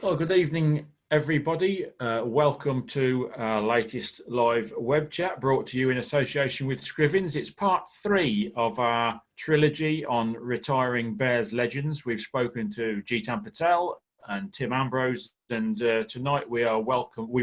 Well, good evening, everybody. Welcome to our latest live web chat brought to you in association with Scrivens. It's part 3 of our trilogy on retiring Bears legends. We've spoken to Jitan Patel and Tim Ambrose, and tonight we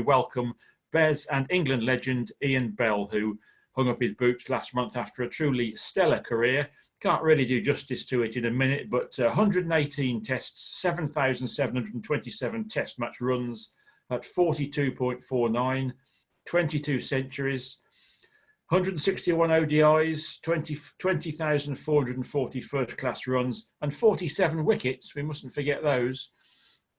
welcome Bears and England legend Ian Bell, who hung up his boots last month after a truly stellar career. Can't really do justice to it in a minute, but 118 tests, 7,727 test match runs at 42.49, 22 centuries, 161 ODIs, 20,440 first-class runs, and 47 wickets. We mustn't forget those.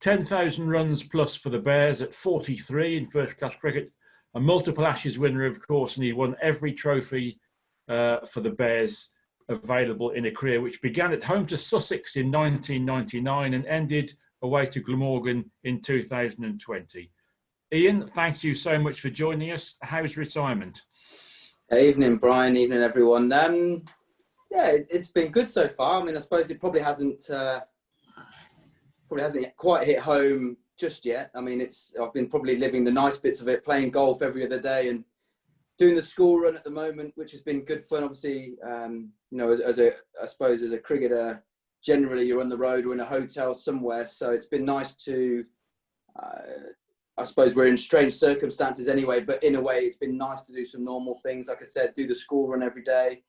10,000 runs plus for the Bears at 43 in first-class cricket. A multiple Ashes winner, of course, and he won every trophy for the Bears available in a career which began at home to Sussex in 1999 and ended away to Glamorgan in 2020. Ian, thank you so much for joining us. How's retirement? Evening, Brian. Evening, everyone. Yeah, it's been good so far. I mean, I suppose it probably hasn't quite hit home just yet. I mean, I've been probably living the nice bits of it, playing golf every other day and doing the school run at the moment, which has been good fun. Obviously, as a cricketer, generally you're on the road or in a hotel somewhere. So it's been nice to, I suppose we're in strange circumstances anyway, but in a way it's been nice to do some normal things. Like I said, do the school run every day.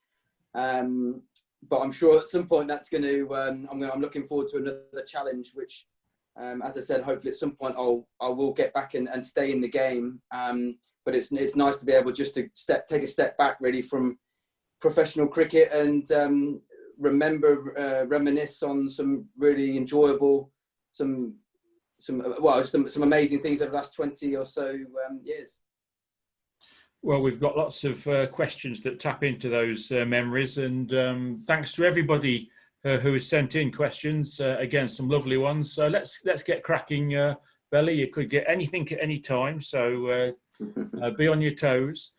But I'm sure at some point that's going to, I'm looking forward to another challenge, which, as I said, hopefully at some point I will get back and stay in the game. But it's nice to be able just to take a step back really from professional cricket and reminisce on some really enjoyable, some amazing things over the last 20 or so years. Well, we've got lots of questions that tap into those memories, and thanks to everybody who has sent in questions. Again, some lovely ones. So let's get cracking, Belly. You could get anything at any time, so be on your toes.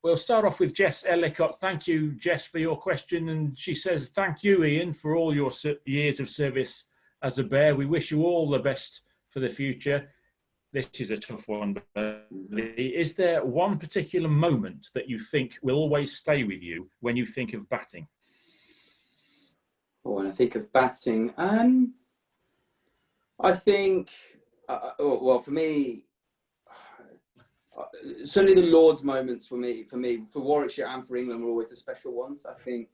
We'll start off with Jess Ellicott. Thank you, Jess, for your question. And she says, thank you, Ian, for all your years of service as a Bear. We wish you all the best for the future. This is a tough one. Is there one particular moment that you think will always stay with you when you think of batting? When I think of batting, I think, well, for me, certainly the Lord's moments for Warwickshire and for England were always the special ones. I think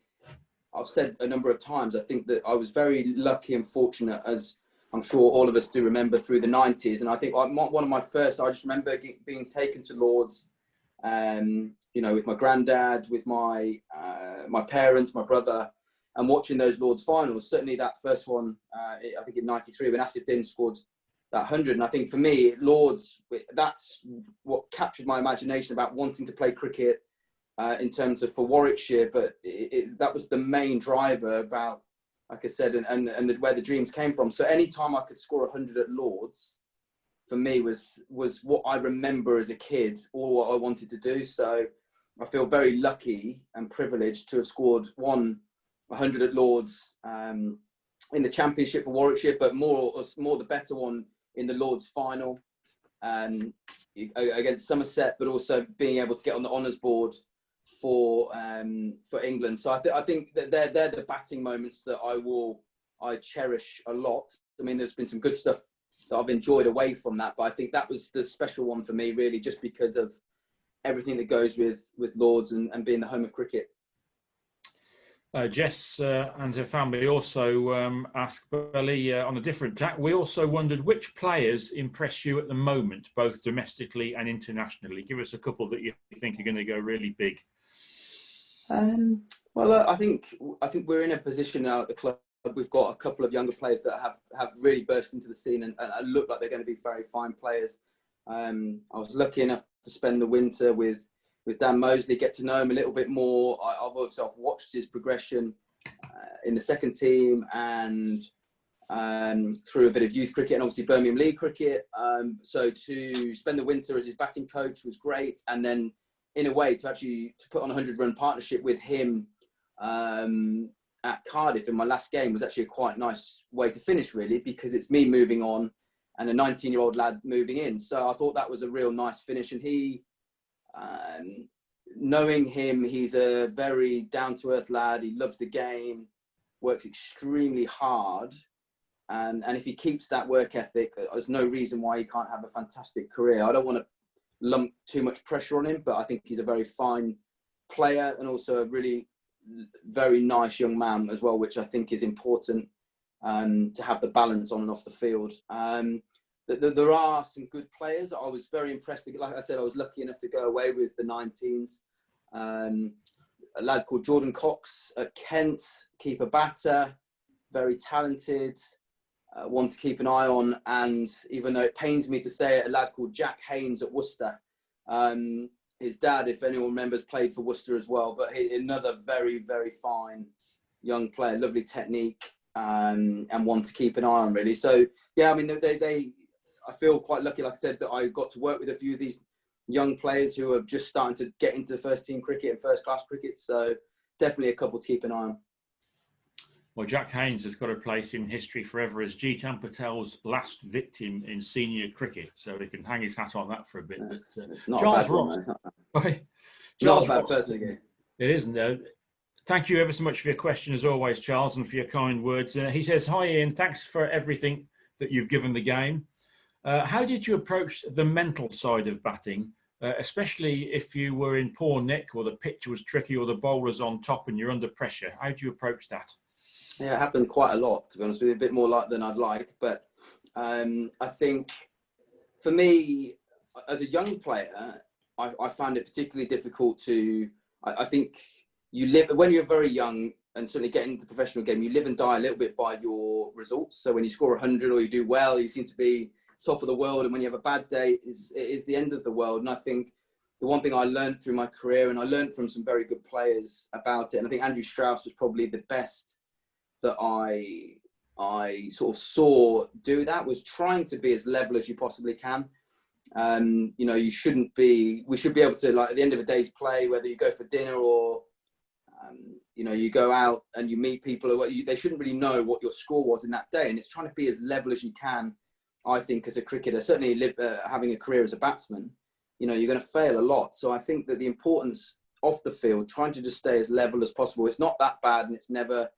I've said a number of times, I think that I was very lucky and fortunate, as I'm sure all of us do remember, through the 90s. And I think one of my first, I just remember being taken to Lord's, with my granddad, with my parents, my brother, and watching those Lord's finals. Certainly that first one, I think in 93, when Asif Din scored that 100. And I think for me, Lord's, that's what captured my imagination about wanting to play cricket in terms of for Warwickshire. But that was the main driver about, like I said, and where the dreams came from. So any time I could score 100 at Lord's, for me was what I remember as a kid, all what I wanted to do. So I feel very lucky and privileged to have scored 100 at Lord's in the Championship for Warwickshire, but more the better one in the Lord's final against Somerset, but also being able to get on the honours board for England. So I think that they're the batting moments that I cherish a lot. I mean, there's been some good stuff that I've enjoyed away from that, but I think that was the special one for me, really, just because of everything that goes with Lord's and being the home of cricket. Jess and her family also asked Belly on a different tack. We also wondered which players impress you at the moment, both domestically and internationally. Give us a couple that you think are going to go really big. Well, I think we're in a position now at the club. We've got a couple of younger players that have really burst into the scene and look like they're going to be very fine players. I was lucky enough to spend the winter with Dan Mosley, get to know him a little bit more. I've also watched his progression in the second team and through a bit of youth cricket and obviously Birmingham League cricket. So to spend the winter as his batting coach was great. And then in a way to put on a 100-run partnership with him at Cardiff in my last game was actually a quite nice way to finish, really, because it's me moving on and a 19-year-old lad moving in. So I thought that was a real nice finish. And he, knowing him, he's a very down-to-earth lad. He loves the game, works extremely hard. And if he keeps that work ethic, there's no reason why he can't have a fantastic career. I don't want to lump too much pressure on him, but I think he's a very fine player and also a really very nice young man as well, which I think is important to have the balance on and off the field. There are some good players. I was very impressed. Like I said, I was lucky enough to go away with the 19s. A lad called Jordan Cox at Kent, keeper batter, very talented, one to keep an eye on. And even though it pains me to say it, a lad called Jack Haynes at Worcester. His dad, if anyone remembers, played for Worcester as well. But another very, very fine young player, lovely technique, and one to keep an eye on, really. So, yeah, I mean, I feel quite lucky, like I said, that I got to work with a few of these young players who are just starting to get into first team cricket and first class cricket. So definitely a couple to keep an eye on. Well, Jack Haynes has got a place in history forever as Jitan Patel's last victim in senior cricket. So he can hang his hat on that for a bit. Yeah, but it's not Charles a bad Ross, one, Charles not a bad Ross, person again. It isn't. Thank you ever so much for your question, as always, Charles, and for your kind words. He says, "Hi, Ian. Thanks for everything that you've given the game. How did you approach the mental side of batting, especially if you were in poor nick or the pitch was tricky or the bowler's on top and you're under pressure? How do you approach that?" Yeah, it happened quite a lot, to be honest with you, a bit more than I'd like. But I think for me, as a young player, I found it particularly difficult to, I think you live, when you're very young and certainly getting into the professional game, you live and die a little bit by your results. So when you score 100 or you do well, you seem to be top of the world. And when you have a bad day, it is the end of the world. And I think the one thing I learned through my career, and I learned from some very good players about it, and I think Andrew Strauss was probably the best that I sort of saw do that, was trying to be as level as you possibly can. You know, we should be able to, like, at the end of a day's play, whether you go for dinner or, you know, you go out and you meet people, they shouldn't really know what your score was in that day. And it's trying to be as level as you can, I think, as a cricketer. Certainly having a career as a batsman, you know, you're going to fail a lot. So I think that the importance off the field, trying to just stay as level as possible. It's not that bad and it's never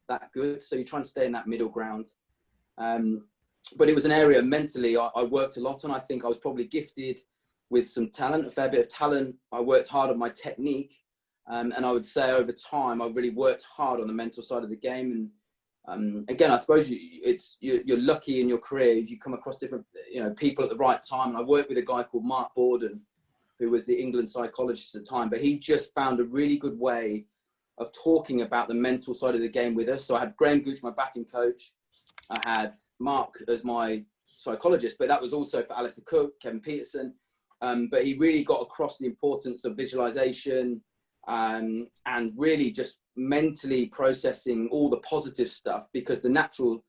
that good. So you try and stay in that middle ground. But it was an area mentally I worked a lot on. I think I was probably gifted with some talent, a fair bit of talent. I worked hard on my technique. And I would say over time, I really worked hard on the mental side of the game. And again, I suppose you're lucky in your career if you come across different, you know, people at the right time. And I worked with a guy called Mark Borden, who was the England psychologist at the time, but he just found a really good way of talking about the mental side of the game with us. So I had Graham Gooch, my batting coach. I had Mark as my psychologist, but that was also for Alistair Cook, Kevin Peterson. But he really got across the importance of visualization, and really just mentally processing all the positive stuff, because the natural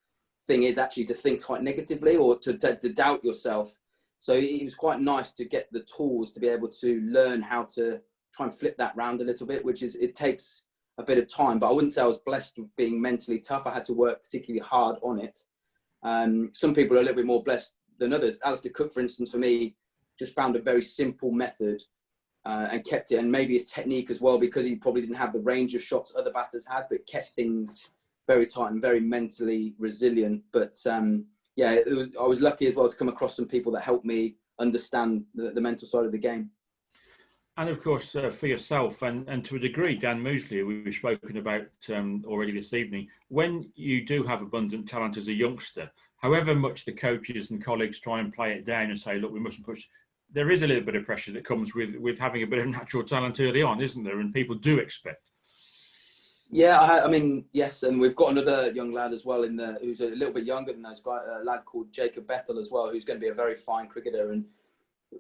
thing is actually to think quite negatively or to doubt yourself. So it was quite nice to get the tools to be able to learn how to try and flip that round a little bit, it takes a bit of time, but I wouldn't say I was blessed with being mentally tough. I had to work particularly hard on it. Some people are a little bit more blessed than others. Alistair Cook, for instance, for me, just found a very simple method and kept it, and maybe his technique as well, because he probably didn't have the range of shots other batters had, but kept things very tight and very mentally resilient. But yeah, I was lucky as well to come across some people that helped me understand the mental side of the game. And of course, for yourself and to a degree, Dan Moosley, we've spoken about already this evening, when you do have abundant talent as a youngster, however much the coaches and colleagues try and play it down and say, look, we mustn't push, there is a little bit of pressure that comes with having a bit of natural talent early on, isn't there? And people do expect. Yeah, I mean, yes, and we've got another young lad as well who's a little bit younger than those guys, a lad called Jacob Bethel as well, who's going to be a very fine cricketer. And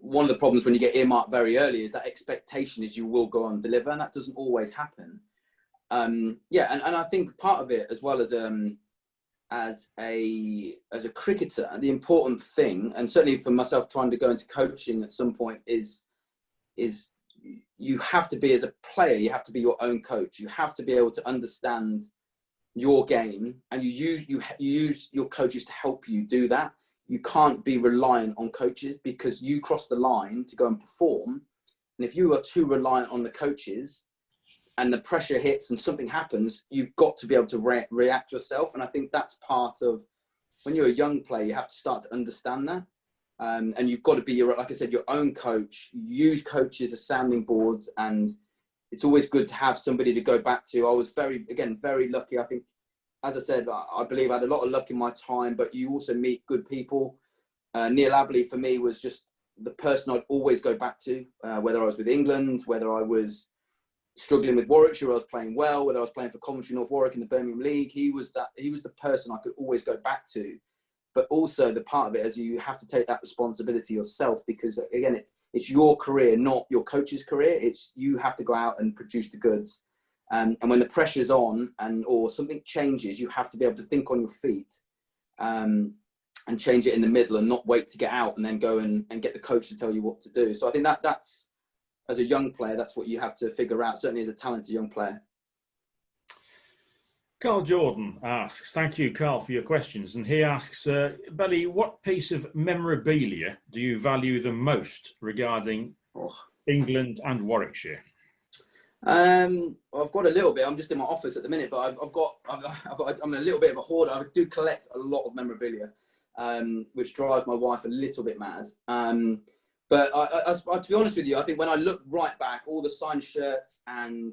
one of the problems when you get earmarked very early is that expectation is you will go on and deliver, and that doesn't always happen. Yeah, and I think part of it, as well as a cricketer, the important thing, and certainly for myself trying to go into coaching at some point, is you have to be, as a player, you have to be your own coach. You have to be able to understand your game, and you use your coaches to help you do that. You can't be reliant on coaches, because you cross the line to go and perform. And if you are too reliant on the coaches and the pressure hits and something happens, you've got to be able to react yourself. And I think that's part of, when you're a young player, you have to start to understand that. And you've got to be, like I said, your own coach. Use coaches as sounding boards, and it's always good to have somebody to go back to. I was very lucky. I think, as I said, I believe I had a lot of luck in my time, but you also meet good people. Neil Abley, for me, was just the person I'd always go back to, whether I was with England, whether I was struggling with Warwickshire, I was playing well, whether I was playing for Coventry, North Warwick in the Birmingham League. He was the person I could always go back to. But also, the part of it is you have to take that responsibility yourself, because again, it's your career, not your coach's career. It's, you have to go out and produce the goods. And when the pressure's on, or something changes, you have to be able to think on your feet, and change it in the middle, and not wait to get out and then go and get the coach to tell you what to do. So I think that's, as a young player, that's what you have to figure out, certainly as a talented young player. Carl Jordan asks, thank you, Carl, for your questions. And he asks, Belly, what piece of memorabilia do you value the most regarding England and Warwickshire? I've got a little bit. I'm just in my office at the minute, but I'm a little bit of a hoarder. I do collect a lot of memorabilia, which drives my wife a little bit mad. But to be honest with you, I think when I look right back, all the signed shirts and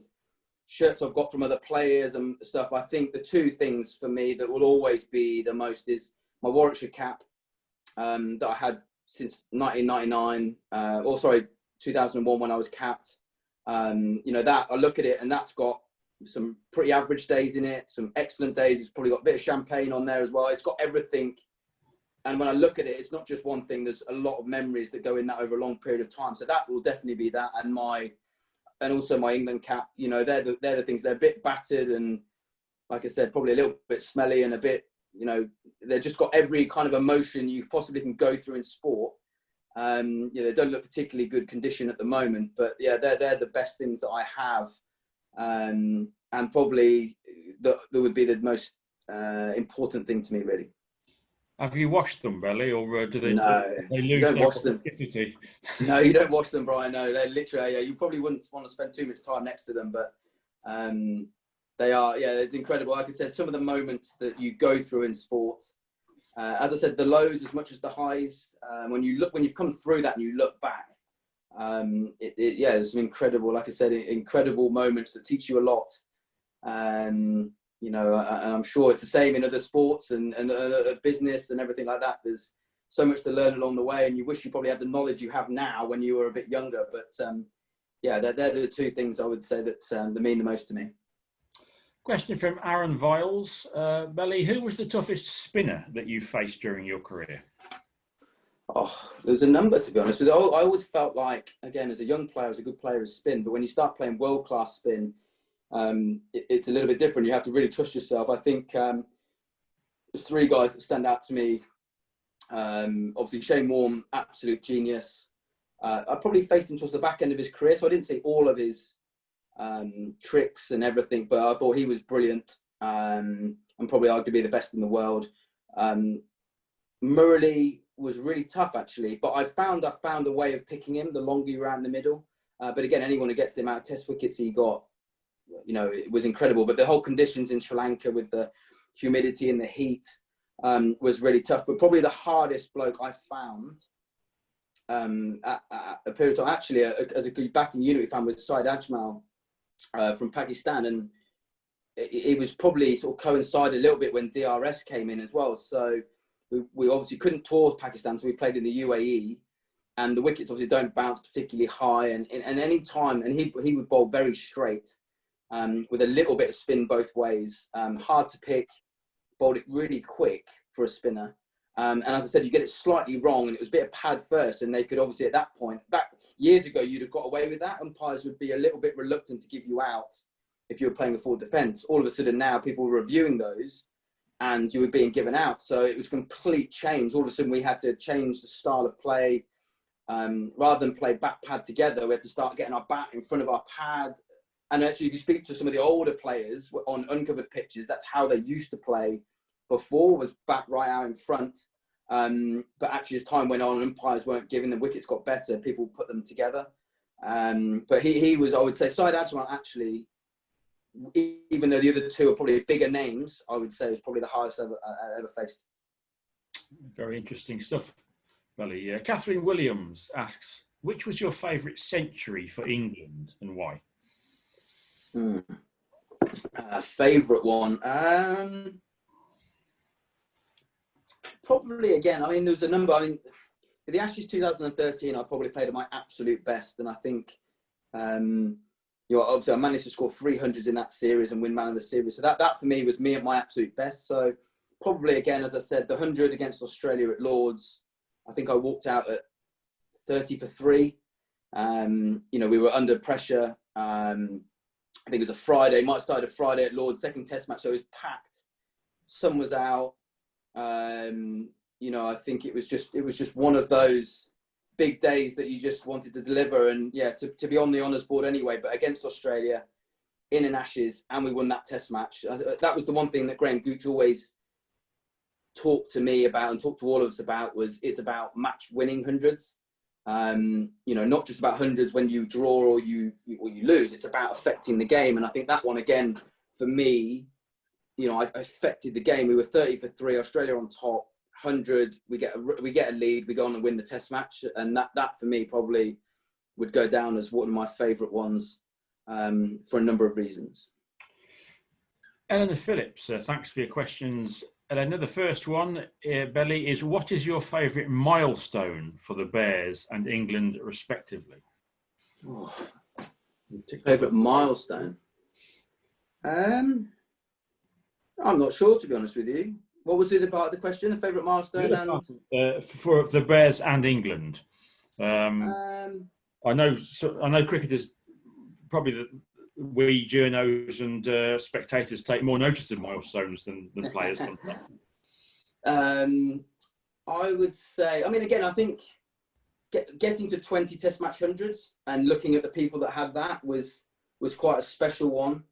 shirts I've got from other players and stuff, I think the two things for me that will always be the most is my Warwickshire cap, that I had since 1999, 2001 when I was capped. That I look at it, and that's got some pretty average days in it, some excellent days. It's probably got a bit of champagne on there as well. It's got everything. And when I look at it, it's not just one thing. There's a lot of memories that go in that over a long period of time. So that will definitely be that. And also my England cap, they're the things. They're a bit battered, and like I said, probably a little bit smelly, and a bit, they've just got every kind of emotion you possibly can go through in sport. They don't look particularly good condition at the moment, but yeah, they're the best things that I have. And probably that would be the most important thing to me, really. Have you washed them, Belly, or do they? No, they lose you don't wash them. No, you don't wash them, Brian. No, they're literally. Yeah, you probably wouldn't want to spend too much time next to them, but they are. Yeah, it's incredible. Like I said, some of the moments that you go through in sport. As I said, the lows as much as the highs. When you've come through that and you look back, there's some incredible, like I said, incredible moments that teach you a lot. And I'm sure it's the same in other sports and business and everything like that. There's so much to learn along the way, and you wish you probably had the knowledge you have now when you were a bit younger. But they're the two things I would say that mean the most to me. Question from Aaron Viles. Belly, who was the toughest spinner that you faced during your career? Oh, there's a number, to be honest with you. I always felt like, again, as a young player, I was a good player of spin, but when you start playing world-class spin, it's a little bit different. You have to really trust yourself. I think there's three guys that stand out to me. Obviously, Shane Warne, absolute genius. I probably faced him towards the back end of his career, so I didn't see all of his tricks and everything, but I thought he was brilliant, and probably arguably the best in the world. Murray was really tough, actually, but I found a way of picking him the longer you ran the middle. But again, anyone who gets the amount of test wickets he got, it was incredible. But the whole conditions in Sri Lanka with the humidity and the heat was really tough. But probably the hardest bloke I found at a period of time, actually, as a good batting unit, we found was Syed Ajmal from Pakistan. And it was probably sort of coincided a little bit when DRS came in as well. So we obviously couldn't tour Pakistan, so we played in the UAE. And the wickets obviously don't bounce particularly high. And any time, and he would bowl very straight, with a little bit of spin both ways. Hard to pick, bowled it really quick for a spinner. And as I said, you get it slightly wrong, and it was a bit of pad first, and they could obviously at that point, back years ago, you'd have got away with that. Umpires would be a little bit reluctant to give you out if you were playing a full defence. All of a sudden now, people were reviewing those, and you were being given out. So it was a complete change. All of a sudden, we had to change the style of play. Rather than play back pad together, we had to start getting our bat in front of our pad. And actually, if you speak to some of the older players on uncovered pitches, that's how they used to play before, was back right out in front. But actually, as time went on, umpires weren't giving them, wickets got better, people put them together. But he was, I would say, Syed Ajmal actually, even though the other two are probably bigger names, I would say was probably the hardest I ever faced. Very interesting stuff, Belly. Catherine Williams asks, which was your favourite century for England and why? Favourite one? Probably, again, I mean, there was a number. I mean, the Ashes 2013, I probably played at my absolute best. And I think, obviously I managed to score 300s in that series and win man of the series. So that for me was me at my absolute best. So probably, again, as I said, the 100 against Australia at Lords, I think I walked out at 30 for 3. We were under pressure. I think it was a Friday. Might have started a Friday at Lords, second test match. So it was packed. Sun was out. I think it was just one of those big days that you just wanted to deliver. And yeah, to be on the honours board anyway, but against Australia in an Ashes, and we won that test match. That was the one thing that Graham Gooch always talked to me about and talked to all of us about, was it's about match winning hundreds. Not just about hundreds when you draw or you lose. It's about affecting the game. And I think that one, again, for me, I affected the game. We were 30 for 3, Australia on top, 100. We get a lead. We go on and win the test match. And that for me probably would go down as one of my favourite ones for a number of reasons. Eleanor Phillips, thanks for your questions. Eleanor, the first one, Belly, is what is your favourite milestone for the Bears and England respectively? Favourite milestone? I'm not sure, to be honest with you. What was the other part of the question? The favourite milestone for the Bears and England. I know cricketers, probably we journos and spectators take more notice of milestones than players sometimes. I would say, I mean, again, I think getting to 20 test match hundreds and looking at the people that had that was quite a special one.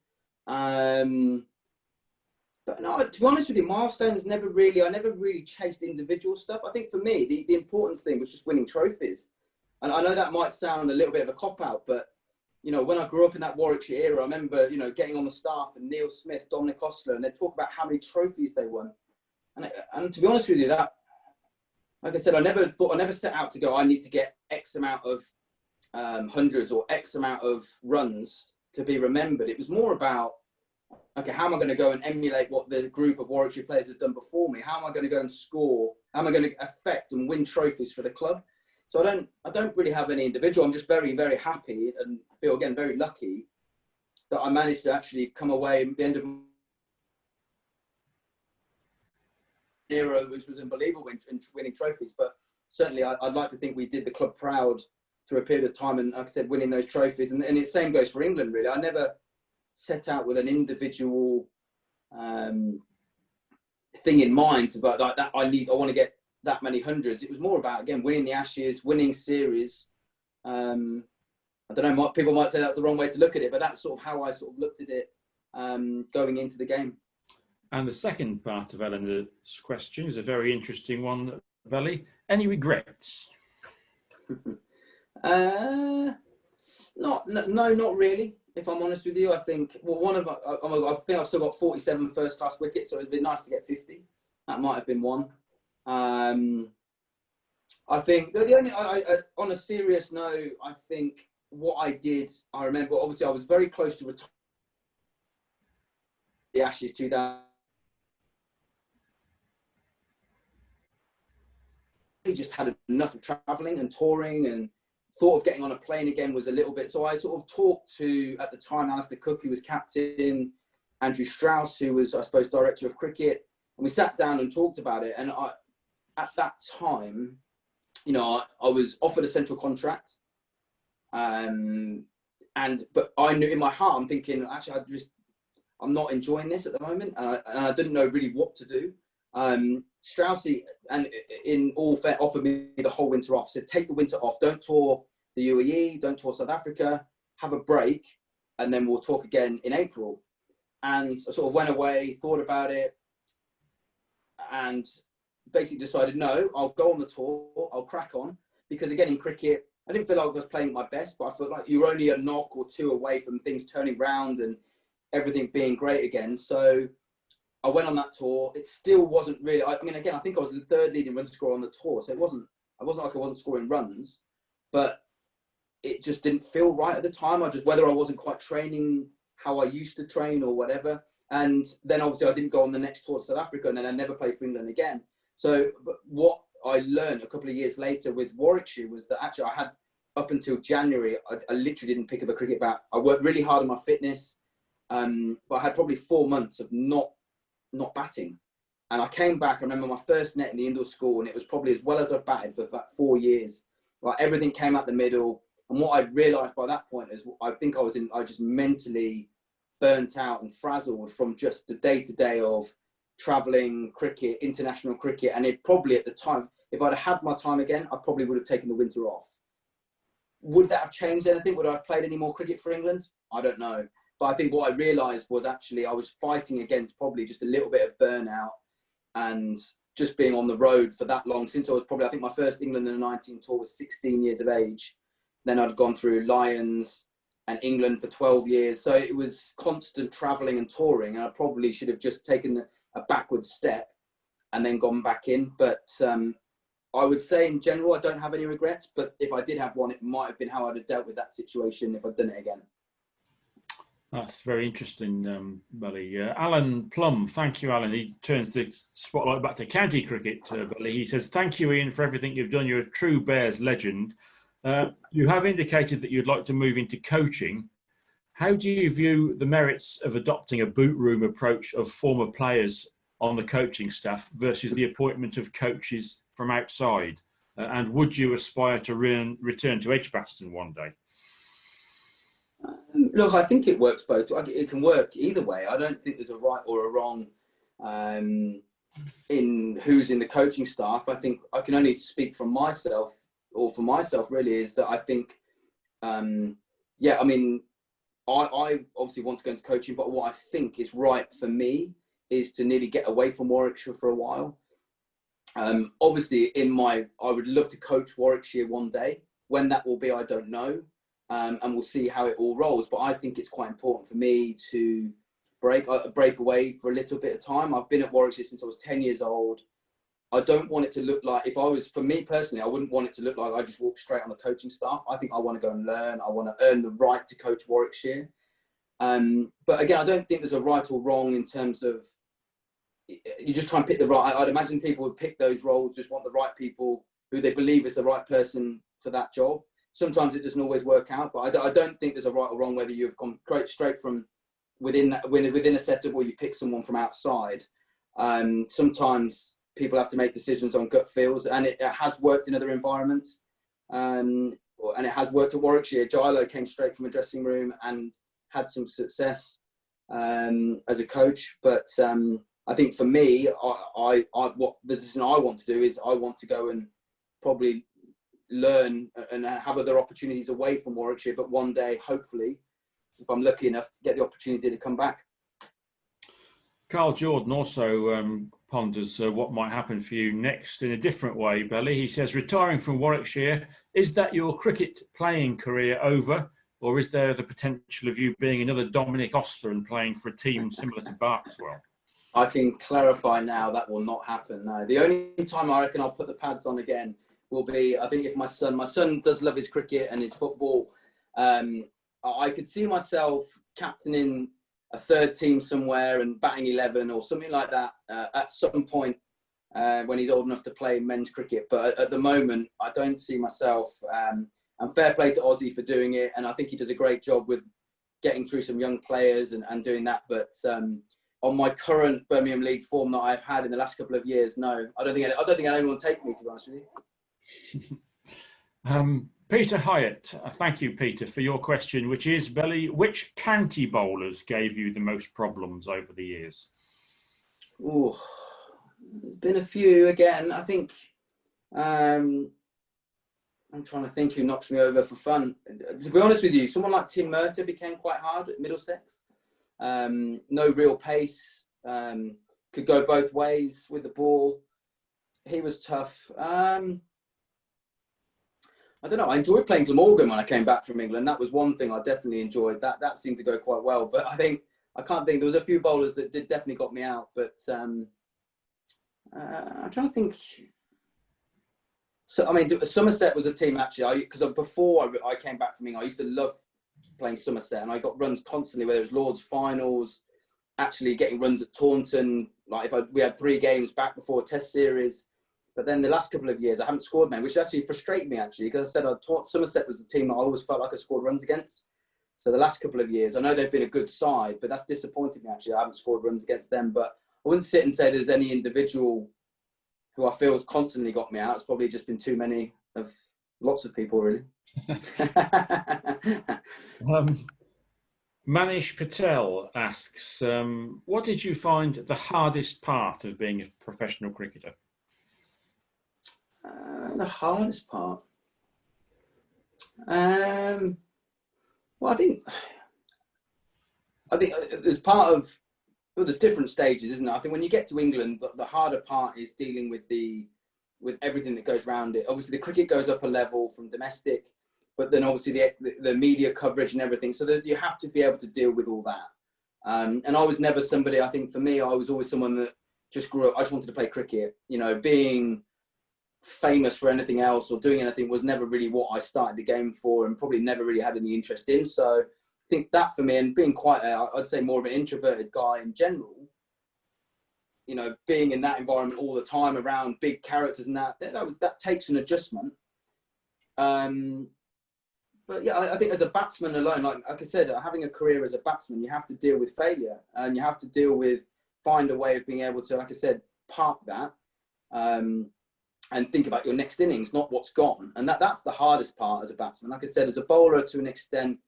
But no, to be honest with you, milestones I never really chased individual stuff. I think for me, the important thing was just winning trophies. And I know that might sound a little bit of a cop-out, but, when I grew up in that Warwickshire era, I remember, getting on the staff and Neil Smith, Dominic Osler, and they'd talk about how many trophies they won. And to be honest with you, that, like I said, I never set out to go, I need to get X amount of hundreds or X amount of runs to be remembered. It was more about, okay, how am I going to go and emulate what the group of Warwickshire players have done before me? How am I going to go and score? How am I going to affect and win trophies for the club? So I don't really have any individual. I'm just very, very happy and feel, again, very lucky that I managed to actually come away at the end of my era, which was unbelievable in winning trophies. But certainly I'd like to think we did the club proud through a period of time. And like I said, winning those trophies. And the same goes for England, really. I never set out with an individual thing in mind, but like that I want to get that many hundreds. It was more about, again, winning the Ashes, winning series. I don't know, people might say that's the wrong way to look at it, but that's sort of how I sort of looked at it going into the game. And the second part of Eleanor's question is a very interesting one, Belly. Any regrets? No, not really. If I'm honest with you, I think, I think I've still got 47 first-class wickets, so it'd be nice to get 50. That might have been one. I think the only, on a serious note, I think what I did, I remember, obviously I was very close to the Ashes 2000. I just had enough of travelling and touring, and thought of getting on a plane again was a little bit. So I sort of talked to, at the time, Alistair Cook, who was captain, Andrew Strauss, who was, I suppose, director of cricket. And we sat down and talked about it. And at that time, I was offered a central contract. But I knew in my heart, I'm thinking, actually, I'm not enjoying this at the moment. And I didn't know really what to do. Straussy, and in all fair, offered me the whole winter off. Said, take the winter off. Don't tour the UAE. Don't tour South Africa. Have a break. and then we'll talk again in April. And I sort of went away, thought about it, and basically decided, no, I'll go on the tour, I'll crack on. Because again, in cricket, I didn't feel like I was playing my best, but I felt like you're only a knock or two away from things turning round and everything being great again. So I went on that tour. It still wasn't really, I mean, again, I think I was the third leading run scorer on the tour. So it wasn't like I wasn't scoring runs, but it just didn't feel right at the time. Whether I wasn't quite training how I used to train or whatever. And then obviously I didn't go on the next tour to South Africa, and then I never played for England again. So what I learned a couple of years later with Warwickshire was that actually I had, up until January, I literally didn't pick up a cricket bat. I worked really hard on my fitness, but I had probably 4 months of not batting. And I came back, I remember my first net in the indoor school, and it was probably as well as I've batted for about 4 years. Like, everything came out the middle. And what I realised by that point is I think I just mentally burnt out and frazzled from just the day-to-day of travelling, cricket, international cricket. And it probably at the time, if I'd had my time again, I probably would have taken the winter off. Would that have changed anything? Would I have played any more cricket for England? I don't know. But I think what I realised was actually I was fighting against probably just a little bit of burnout and just being on the road for that long. Since I was probably, I think my first England under 19 tour was 16 years of age. Then I'd gone through Lions and England for 12 years. So it was constant travelling and touring. And I probably should have just taken a backward step and then gone back in. But I would say in general, I don't have any regrets. But if I did have one, it might have been how I'd have dealt with that situation if I'd done it again. That's very interesting, Billy. Alan Plum, thank you, Alan. He turns the spotlight back to county cricket, Billy. He says, thank you, Ian, for everything you've done. You're a true Bears legend. You have indicated that you'd like to move into coaching. How do you view the merits of adopting a boot room approach of former players on the coaching staff versus the appointment of coaches from outside? And would you aspire to return to Edgbaston one day? Look, I think it works both. It can work either way. I don't think there's a right or a wrong in who's in the coaching staff. I think I can only speak from myself, or for myself really, is that I think, I mean, I obviously want to go into coaching, but what I think is right for me is to nearly get away from Warwickshire for a while. Obviously, I would love to coach Warwickshire one day. When that will be, I don't know. And we'll see how it all rolls. But I think it's quite important for me to break away for a little bit of time. I've been at Warwickshire since I was 10 years old. I don't want it to look like, for me personally, I wouldn't want it to look like I just walked straight on the coaching staff. I think I want to go and learn. I want to earn the right to coach Warwickshire. But again, I don't think there's a right or wrong in terms of, you just try and pick the right. I'd imagine people would pick those roles, just want the right people who they believe is the right person for that job. Sometimes it doesn't always work out, but I don't think there's a right or wrong whether you've gone straight from within a setup or you pick someone from outside. Sometimes people have to make decisions on gut feels, and it has worked in other environments. And it has worked at Warwickshire. Gilo came straight from a dressing room and had some success as a coach. But I think for me, what the decision I want to do is I want to go and probably learn and have other opportunities away from Warwickshire, but one day, hopefully, if I'm lucky enough to get the opportunity to come back. Carl Jordan also ponders what might happen for you next in a different way, Billy. He says, retiring from Warwickshire, is that your cricket playing career over, or is there the potential of you being another Dominic Ostler and playing for a team similar to Barkswell? I can clarify now that will not happen. No, the only time I reckon I'll put the pads on again will be, I think, if my son does love his cricket and his football. I could see myself captaining a third team somewhere and batting 11 or something like that at some point when he's old enough to play men's cricket. But at the moment, I don't see myself. And fair play to Aussie for doing it, and I think he does a great job with getting through some young players and doing that. But on my current Birmingham League form that I've had in the last couple of years, no, I don't think anyone will take me, to be honest with you. Peter Hyatt, thank you, Peter, for your question, which is, Billy, which county bowlers gave you the most problems over the years? Oh, there's been a few again. I think I'm trying to think who knocks me over for fun. To be honest with you, someone like Tim Murtagh became quite hard at Middlesex. No real pace. Could go both ways with the ball. He was tough. I don't know. I enjoyed playing Glamorgan when I came back from England. That was one thing I definitely enjoyed. That seemed to go quite well. But I can't think. There was a few bowlers that definitely got me out. But I'm trying to think. So I mean, Somerset was a team actually. Because before I came back from England, I used to love playing Somerset, and I got runs constantly. Whether it was Lord's finals, actually getting runs at Taunton. Like we had 3 games back before a Test series. But then the last couple of years, I haven't scored many, which actually frustrated me, actually, because I said Somerset was the team that I always felt like I scored runs against. So the last couple of years, I know they've been a good side, but that's disappointed me, actually. I haven't scored runs against them. But I wouldn't sit and say there's any individual who I feel has constantly got me out. It's probably just been too many of lots of people, really. Manish Patel asks, what did you find the hardest part of being a professional cricketer? The hardest part? Well, I think there's part of, well, there's different stages, isn't it? I think when you get to England, the harder part is dealing with everything that goes around it. Obviously, the cricket goes up a level from domestic, but then obviously the media coverage and everything. So that you have to be able to deal with all that. And I was never somebody, I think for me, I was always someone that just grew up, I just wanted to play cricket. You know, being famous for anything else or doing anything was never really what I started the game for, and probably never really had any interest in. So I think that for me, and being quite I'd say more of an introverted guy in general, you know, being in that environment all the time around big characters and that takes an adjustment. But yeah, I think as a batsman alone, like I said, having a career as a batsman, you have to deal with failure, and you have to find a way of being able to, like I said, park that, and think about your next innings, not what's gone. And that's the hardest part as a batsman. Like I said, as a bowler, to an extent,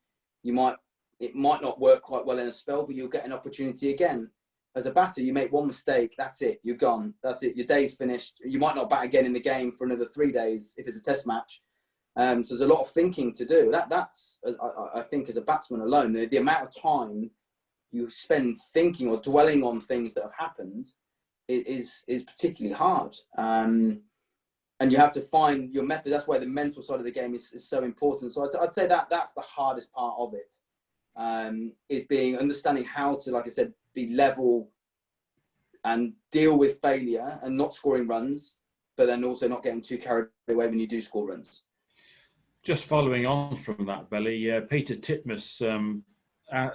it might not work quite well in a spell, but you'll get an opportunity again. As a batter, you make one mistake, that's it, you're gone. That's it, your day's finished. You might not bat again in the game for another 3 days if it's a Test match. So there's a lot of thinking to do. That's I think as a batsman alone, the amount of time you spend thinking or dwelling on things that have happened is particularly hard. And you have to find your method. That's why the mental side of the game is so important. So I'd say that's the hardest part of it, is understanding how to, like I said, be level and deal with failure and not scoring runs, but then also not getting too carried away when you do score runs. Just following on from that, Belly, Peter Titmus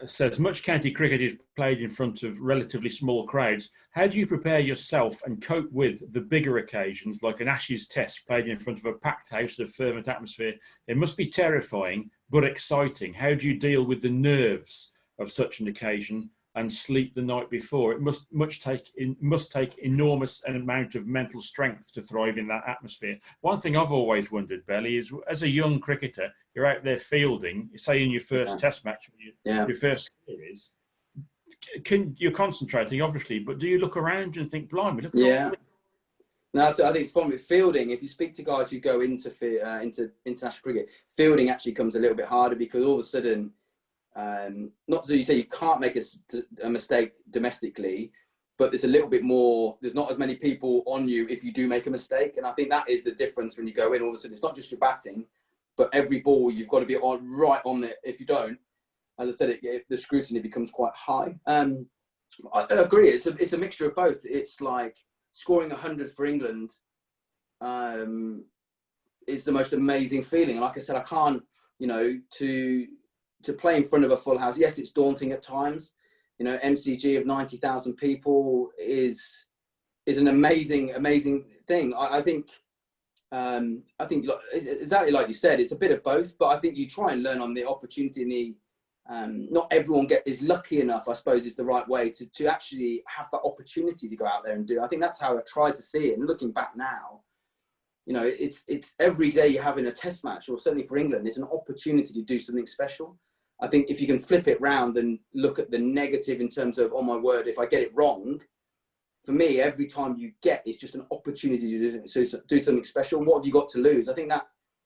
says, much county cricket is played in front of relatively small crowds. How do you prepare yourself and cope with the bigger occasions, like an Ashes Test played in front of a packed house, a fervent atmosphere? It must be terrifying, but exciting. How do you deal with the nerves of such an occasion and sleep the night before? It must take enormous an amount of mental strength to thrive in that atmosphere. One thing I've always wondered, Belly, is as a young cricketer, you're out there fielding, say in your first Test match, your first series, you're concentrating, obviously, but do you look around and think, blimey, look at all this? No, I think from fielding, if you speak to guys who go into international cricket, fielding actually comes a little bit harder, because all of a sudden, not as you say, you can't make a mistake domestically, but there's a little bit more, there's not as many people on you if you do make a mistake. And I think that is the difference when you go in. All of a sudden, it's not just your batting, but every ball you've got to be right on it. If you don't, as I said, the scrutiny becomes quite high. I agree, it's a mixture of both. It's like scoring 100 for England is the most amazing feeling. And like I said, I can't, to play in front of a full house, yes, it's daunting at times. MCG of 90,000 people is an amazing thing. I think exactly like you said, it's a bit of both, but I think you try and learn on the opportunity and not everyone is lucky enough, I suppose is the right way to actually have that opportunity to go out there and do. I think that's how I tried to see it. And looking back now, it's every day you're having a Test match, or certainly for England, it's an opportunity to do something special. I think if you can flip it round and look at the negative in terms of, oh my word, if I get it wrong, for me, every time you get, it's just an opportunity to do something special. What have you got to lose? I think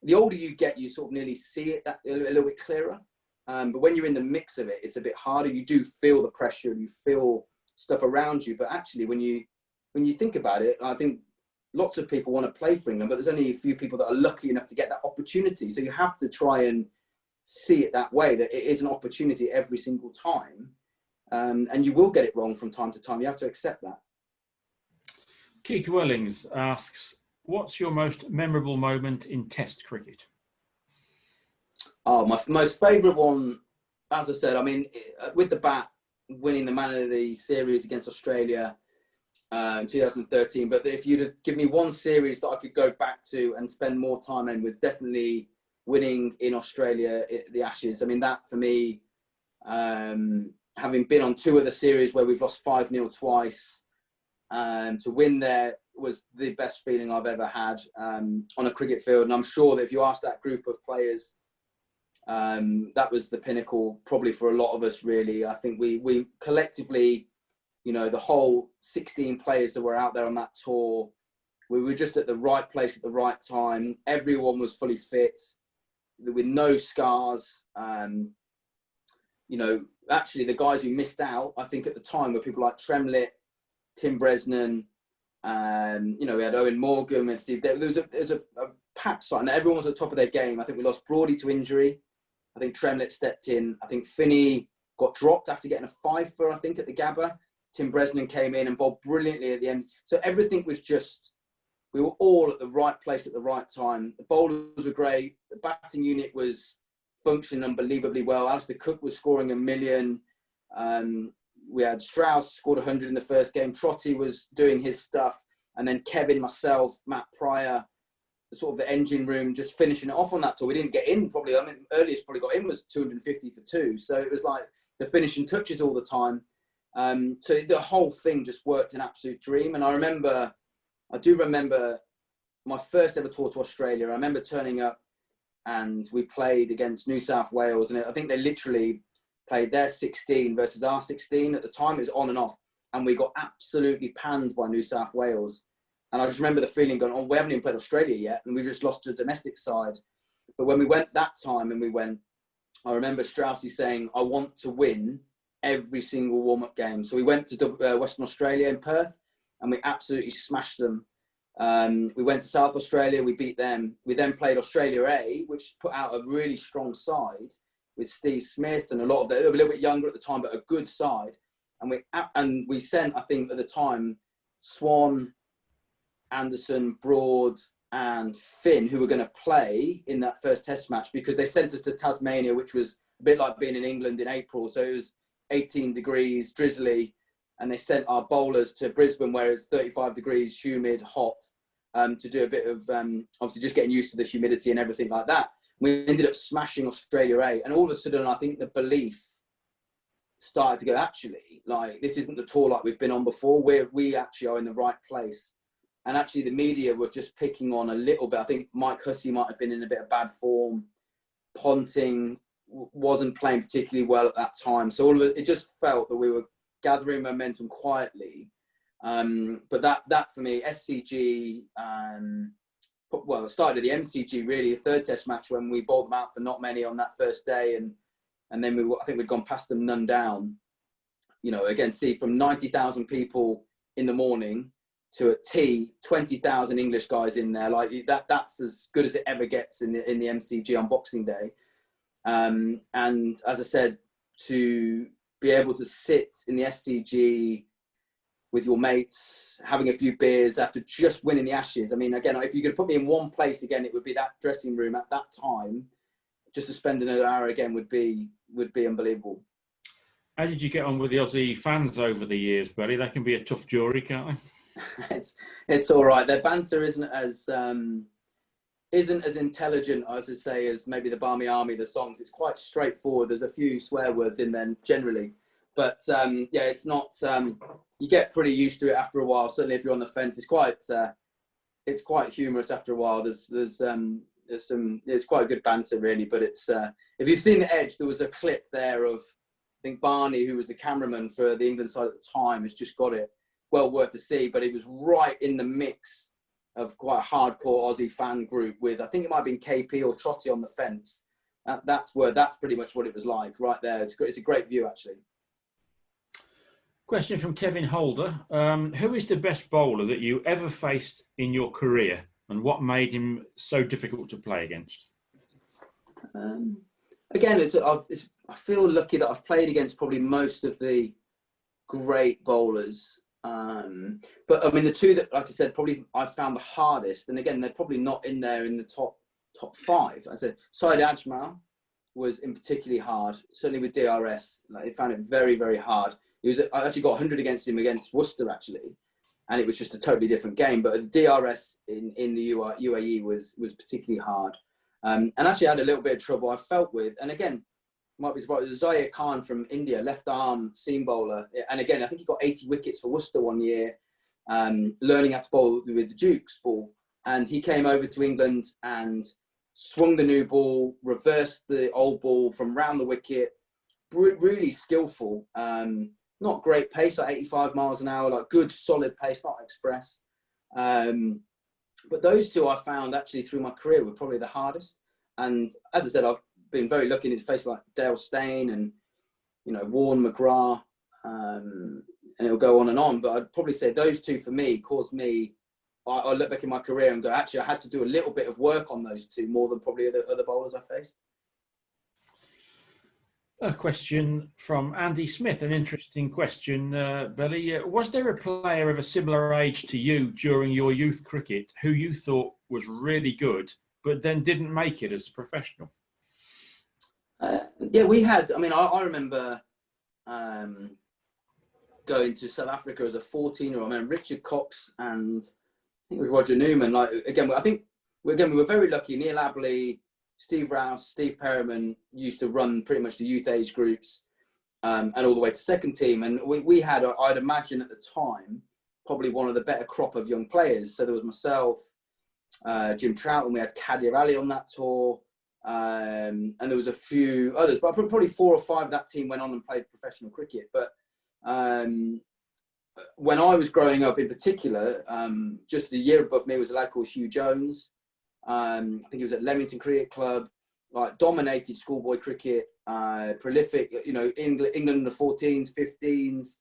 the older you get, you sort of nearly see it a little bit clearer. But when you're in the mix of it, it's a bit harder. You do feel the pressure and you feel stuff around you. But actually, when you think about it, I think lots of people want to play for England, but there's only a few people that are lucky enough to get that opportunity. So you have to try and see it that way, that it is an opportunity every single time. And you will get it wrong from time to time. You have to accept that. Keith Wellings asks, what's your most memorable moment in Test cricket? Oh, my most favourite one, as I said, I mean, with the bat, winning the Man of the Series against Australia in 2013. But if you'd have given me one series that I could go back to and spend more time in, was definitely winning in Australia, the Ashes. I mean, that for me, having been on two of the series where we've lost 5-0 twice, to win there was the best feeling I've ever had on a cricket field. And I'm sure that if you ask that group of players, that was the pinnacle probably for a lot of us, really. I think we collectively, you know, the whole 16 players that were out there on that tour, we were just at the right place at the right time. Everyone was fully fit with no scars. You know, actually the guys who missed out, I think at the time, were people like Tremlett, Tim Bresnan, you know, we had Owen Morgan and Steve. There was a packed side, and everyone was at the top of their game. I think we lost Broady to injury. I think Tremlett stepped in. I think Finney got dropped after getting a fifer, I think, at the Gabba. Tim Bresnan came in and bowled brilliantly at the end. So everything was just, we were all at the right place at the right time. The bowlers were great. The batting unit was functioning unbelievably well. Alistair Cook was scoring 1 million. We had Strauss scored 100 in the first game. Trotty was doing his stuff. And then Kevin, myself, Matt Pryor, the sort of the engine room, just finishing it off on that tour. We didn't get in probably. I mean, earliest probably got in was 250 for 2. So it was like the finishing touches all the time. So the whole thing just worked an absolute dream. And I do remember my first ever tour to Australia. I remember turning up and we played against New South Wales. And I think they literally played their 16 versus our 16. At the time, it was on and off. And we got absolutely panned by New South Wales. And I just remember the feeling going, oh, we haven't even played Australia yet. And we've just lost to a domestic side. But when we went that time and I remember Straussy saying, I want to win every single warm-up game. So we went to Western Australia in Perth and we absolutely smashed them. We went to South Australia, we beat them. We then played Australia A, which put out a really strong side with Steve Smith and a lot of them. They were a little bit younger at the time, but a good side. And we sent, I think at the time, Swan, Anderson, Broad and Finn, who were going to play in that first test match, because they sent us to Tasmania, which was a bit like being in England in April. So it was 18 degrees, drizzly, and they sent our bowlers to Brisbane where it's 35 degrees, humid, hot, to do a bit of, obviously just getting used to the humidity and everything like that. We ended up smashing Australia A, and all of a sudden I think the belief started to go, actually, like, this isn't the tour like we've been on before. We actually are in the right place. And actually the media were just picking on a little bit. I think Mike Hussey might have been in a bit of bad form. Ponting wasn't playing particularly well at that time. So all of it just felt that we were gathering momentum quietly. But that for me, SCG, well, it started at the MCG really, the third test match when we bowled them out for not many on that first day. And then I think we'd gone past them none down. You know, again, see, from 90,000 people in the morning to a T, 20,000 English guys in there, like that's as good as it ever gets in the MCG on Boxing Day. And as I said, to be able to sit in the SCG with your mates, having a few beers after just winning the Ashes. I mean, again, if you could put me in one place again, it would be that dressing room at that time. Just to spend another hour again would be unbelievable. How did you get on with the Aussie fans over the years, buddy? They can be a tough jury, can't they? It's all right. Their banter isn't as intelligent, as I say, as maybe the Barmy Army, the songs. It's quite straightforward. There's a few swear words in there generally, but yeah, it's not. You get pretty used to it after a while. Certainly, if you're on the fence, it's quite humorous after a while. There's quite a good banter really. But it's if you've seen The Edge, there was a clip there of, I think Barney, who was the cameraman for the England side at the time, has just got it. Well worth a see, but it was right in the mix of quite a hardcore Aussie fan group with, I think it might have been KP or Trotty on the fence. That's pretty much what it was like right there. It's a great view, actually. Question from Kevin Holder. Who is the best bowler that you ever faced in your career, and what made him so difficult to play against? Again, I feel lucky that I've played against probably most of the great bowlers. But I mean, the two that, like I said, probably I found the hardest, and again, they're probably not in there in the top five. I said Syed Ajmal was in particularly hard, certainly with DRS. Like, I found it very, very hard. I actually got 100 against him against Worcester, actually, and it was just a totally different game. But the DRS in the UAE was particularly hard. And actually I had a little bit of trouble I felt with, and again, might be surprised, Zaire Khan from India, left arm seam bowler. And again, I think he got 80 wickets for Worcester one year, learning how to bowl with the Duke's ball. And he came over to England and swung the new ball, reversed the old ball from round the wicket. Really skillful. Not great pace, like 85 miles an hour, like good solid pace, not express. But those two I found actually through my career were probably the hardest. And as I said, I've been very lucky in his face, like Dale Steyn and, you know, Warren McGrath, and it'll go on and on. But I'd probably say those two for me caused me, I look back in my career and go, actually, I had to do a little bit of work on those two more than probably the other bowlers I faced. A question from Andy Smith, an interesting question, Billy. Was there a player of a similar age to you during your youth cricket who you thought was really good, but then didn't make it as a professional? Yeah, we had. I mean, I remember going to South Africa as a 14-year-old. I remember Richard Cox and I think it was Roger Newman. Like, again, I think we were very lucky. Neil Abley, Steve Rouse, Steve Perriman used to run pretty much the youth age groups, and all the way to second team. And we had, I'd imagine at the time, probably one of the better crop of young players. So there was myself, Jim Trout, and we had Kadir Ali on that tour. And there was a few others, but probably 4 or 5 of that team went on and played professional cricket. But when I was growing up in particular, just a year above me was a lad called Hugh Jones. I think he was at Leamington Cricket Club, like dominated schoolboy cricket, prolific, you know, England in the 14s, 15s,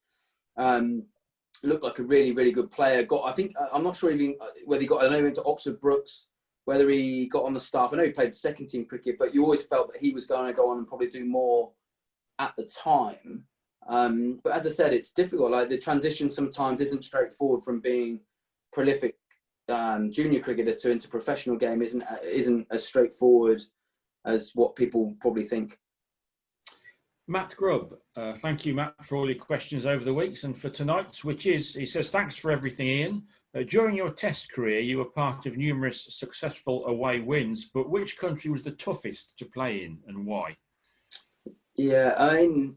looked like a really, really good player. I think, I'm not sure even whether he got, I know he went to Oxford Brooks, whether he got on the staff. I know he played second team cricket, but you always felt that he was going to go on and probably do more at the time. But as I said, it's difficult. Like, the transition sometimes isn't straightforward from being prolific junior cricketer into professional game isn't as straightforward as what people probably think. Matt Grubb, thank you, Matt, for all your questions over the weeks and for tonight's, which is, he says, thanks for everything, Ian. During your test career, you were part of numerous successful away wins, but which country was the toughest to play in and why? Yeah, I mean,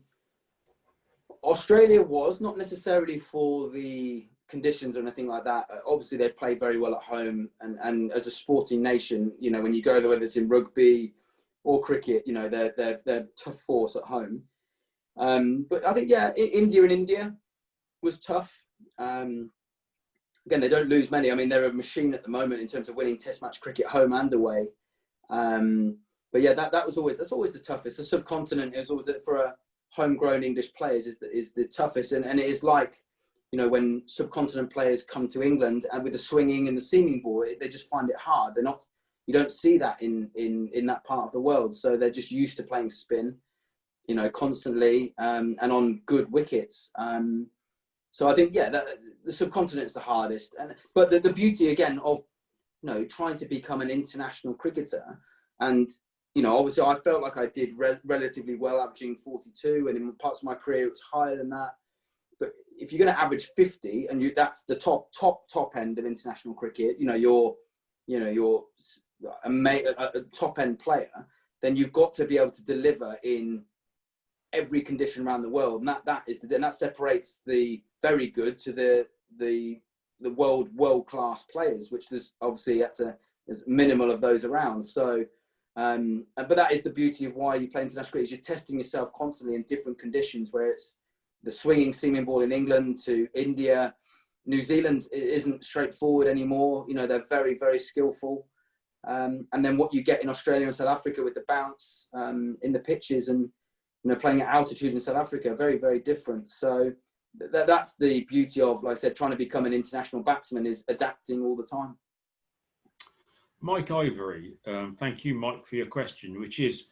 Australia was, not necessarily for the conditions or anything like that. Obviously, they play very well at home, and as a sporting nation, you know, when you go there, whether it's in rugby or cricket, you know, they're tough force at home. But I think, yeah, India was tough. Again, they don't lose many. I mean, they're a machine at the moment in terms of winning Test match cricket home and away. But yeah, that's always the toughest. The subcontinent is always, for a homegrown English players, is the toughest, and it is like, you know, when subcontinent players come to England and with the swinging and the seaming ball, they just find it hard. You don't see that in that part of the world. So they're just used to playing spin, you know, constantly, and on good wickets. So I think, yeah, the subcontinent's the hardest. But the beauty, again, of, you know, trying to become an international cricketer, and, you know, obviously I felt like I did relatively well, averaging 42, and in parts of my career it was higher than that. But if you're going to average 50, and that's the top end of international cricket, you know, you're a top end player, then you've got to be able to deliver in every condition around the world, and that separates the very good to the world class players, which there's obviously there's minimal of those around. So, but that is the beauty of why you play international cricket, is you're testing yourself constantly in different conditions, where it's the swinging seaming ball in England to India, New Zealand isn't straightforward anymore. You know, they're very, very skillful. And then what you get in Australia and South Africa with the bounce in the pitches and, you know, playing at altitude in South Africa, very, very different. So that's the beauty of, like I said, trying to become an international batsman, is adapting all the time. Mike Ivory, thank you, Mike, for your question, which is,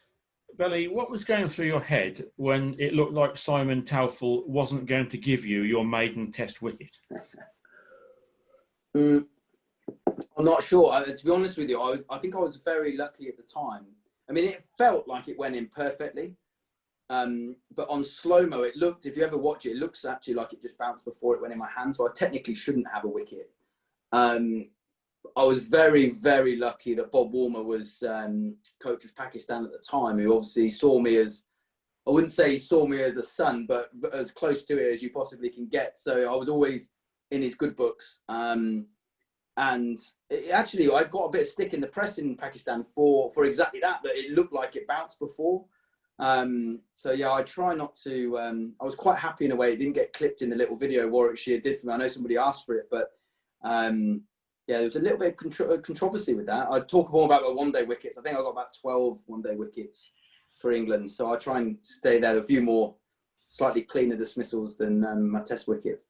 Belly, what was going through your head when it looked like Simon Taufel wasn't going to give you your maiden Test wicket? I'm not sure. To be honest with you, I think I was very lucky at the time. I mean, it felt like it went in perfectly. But on slow-mo, it looked, if you ever watch it, it looks actually like it just bounced before it went in my hand. So I technically shouldn't have a wicket. I was very, very lucky that Bob Warmer was coach of Pakistan at the time, who obviously saw me as, I wouldn't say he saw me as a son, but as close to it as you possibly can get. So I was always in his good books. And actually, I got a bit of stick in the press in Pakistan for exactly that it looked like it bounced before. So yeah, I try not to, I was quite happy in a way. It didn't get clipped in the little video Warwickshire did for me. I know somebody asked for it, but yeah, there was a little bit of controversy with that. I talk more about the one-day wickets. I think I got about 12 one-day wickets for England. So I try and stay there. A few more slightly cleaner dismissals than my Test wicket.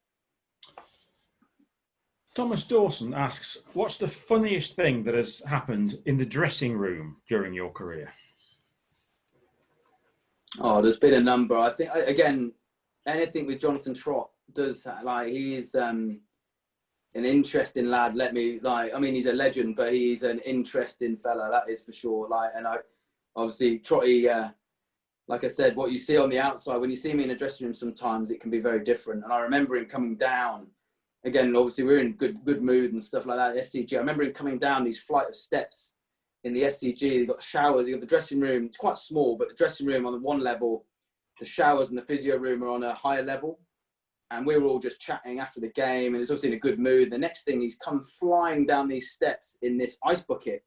Thomas Dawson asks, what's the funniest thing that has happened in the dressing room during your career? Oh, there's been a number. I think, again, anything with Jonathan Trott does, like, he's an interesting lad. I mean, he's a legend, but he's an interesting fella, that is for sure. Like, and obviously, Trotty, like I said, what you see on the outside, when you see me in a dressing room, sometimes it can be very different. And I remember him coming down, again, obviously we're in good mood and stuff like that, SCG. I remember him coming down these flight of steps in the SCG. You've got showers, you've got the dressing room. It's quite small, but the dressing room on the one level, the showers and the physio room are on a higher level. And we were all just chatting after the game, and it was obviously in a good mood. The next thing, he's come flying down these steps in this ice bucket.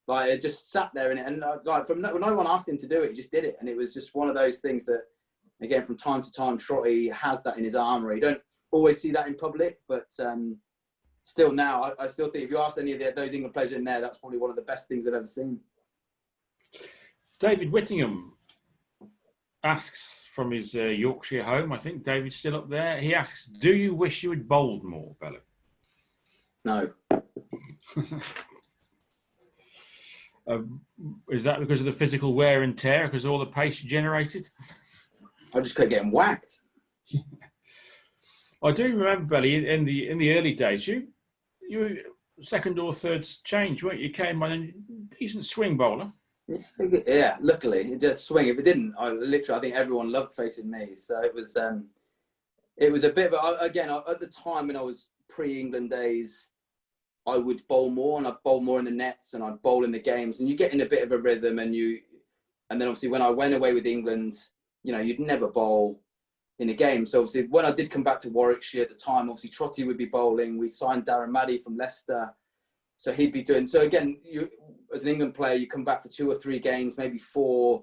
Like, it just sat there in it. And like, when no one asked him to do it, he just did it. And it was just one of those things that, again, from time to time, Trotty has that in his armoury. You don't always see that in public, but still now, I still think if you ask any of those England players in there, that's probably one of the best things I've ever seen. David Whittingham asks from his Yorkshire home, I think David's still up there. He asks, do you wish you had bowled more, Bello? No. Is that because of the physical wear and tear, because of all the pace you generated? I just kept getting whacked. I do remember, Belly, in the early days, you were second or third change, weren't you? You came on a decent swing bowler. Yeah, luckily it just swing. If it didn't, I think everyone loved facing me. So it was a bit of again, at the time when I was pre-England days, I would bowl more, and I'd bowl more in the nets, and I'd bowl in the games, and you get in a bit of a rhythm, and then obviously when I went away with England, you know, you'd never bowl in a game. So obviously when I did come back to Warwickshire at the time, obviously Trotty would be bowling. We signed Darren Maddy from Leicester, so he'd be doing. So again, you as an England player, you come back for 2 or 3 games, maybe 4,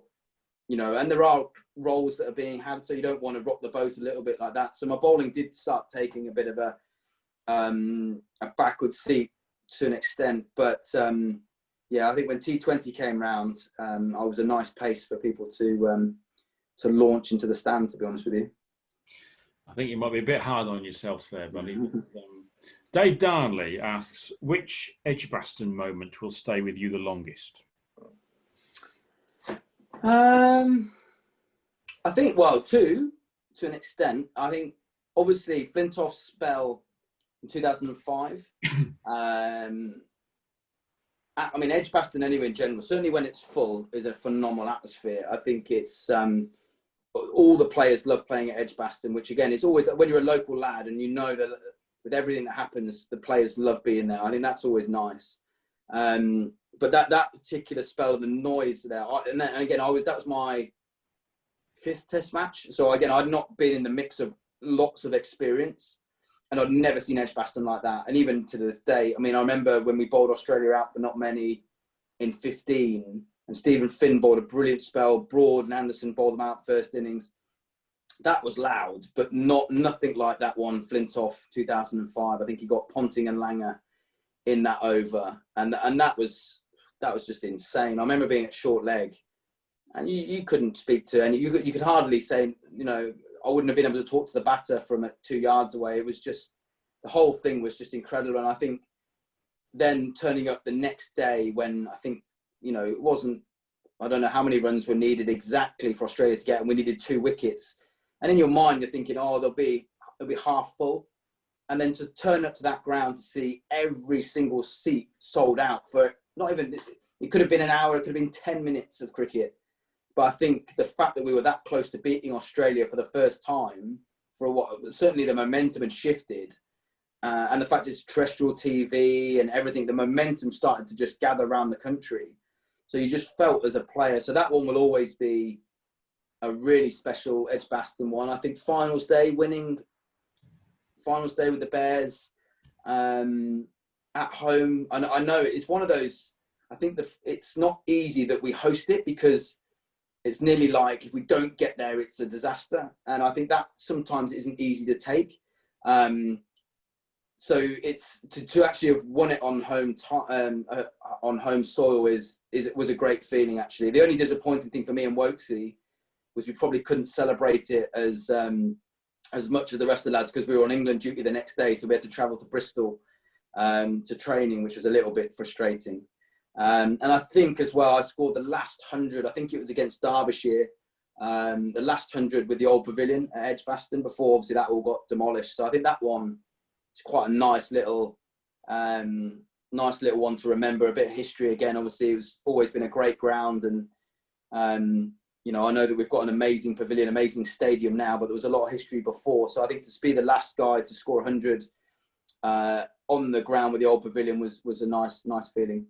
you know, and there are roles that are being had, so you don't want to rock the boat a little bit like that. So my bowling did start taking a bit of a backward seat to an extent, but yeah, I think when T20 came round, I was a nice pace for people to launch into the stand, to be honest with you. I think you might be a bit hard on yourself there, buddy. Dave Darnley asks, which Edgbaston moment will stay with you the longest? I think, well, 2 to an extent. I think, obviously, Flintoff's spell in 2005. I mean, Edgbaston anyway in general, certainly when it's full, is a phenomenal atmosphere. I think it's all the players love playing at Edgbaston, which again is always when you're a local lad and you know that with everything that happens, the players love being there. I think that's always nice. But that particular spell of the noise there, and again, that was my 5th Test match. So again, I'd not been in the mix of lots of experience, and I'd never seen Edgbaston like that. And even to this day, I mean, I remember when we bowled Australia out for not many in 15, and Stephen Finn bowled a brilliant spell. Broad and Anderson bowled them out first innings. that was loud, but nothing like that one Flintoff 2005. I think he got Ponting and Langer in that over, and that was just insane. I remember being at short leg, and you couldn't speak to any. You could hardly say, you know, I wouldn't have been able to talk to the batter from 2 yards away. It was just, the whole thing was just incredible. And I think then turning up the next day when I think, you know, it wasn't, I don't know how many runs were needed exactly for Australia to get, and we needed 2 wickets. And in your mind, you're thinking, oh, they'll be half full. And then to turn up to that ground to see every single seat sold out for not even, it could have been an hour, it could have been 10 minutes of cricket. But I think the fact that we were that close to beating Australia for the first time, for what, certainly the momentum had shifted. And the fact it's terrestrial TV and everything, the momentum started to just gather around the country. So you just felt as a player. So that one will always be a really special Edgbaston one. I think finals day with the Bears at home. And I know it's one of those, I think it's not easy that we host it, because it's nearly like if we don't get there, it's a disaster. And I think that sometimes isn't easy to take. So it's to actually have won it on home soil was a great feeling. Actually, the only disappointing thing for me in Warwickshire was we probably couldn't celebrate it as much as the rest of the lads, because we were on England duty the next day, so we had to travel to Bristol to training, which was a little bit frustrating. And I think as well, I scored the last 100. I think it was against Derbyshire, the last 100 with the old pavilion at Edgbaston before obviously that all got demolished. So I think that one, it's quite a nice little one to remember. A bit of history again. Obviously, it's always been a great ground, and you know, I know that we've got an amazing pavilion, amazing stadium now, but there was a lot of history before. So I think to be the last guy to score 100 on the ground with the old pavilion was a nice feeling.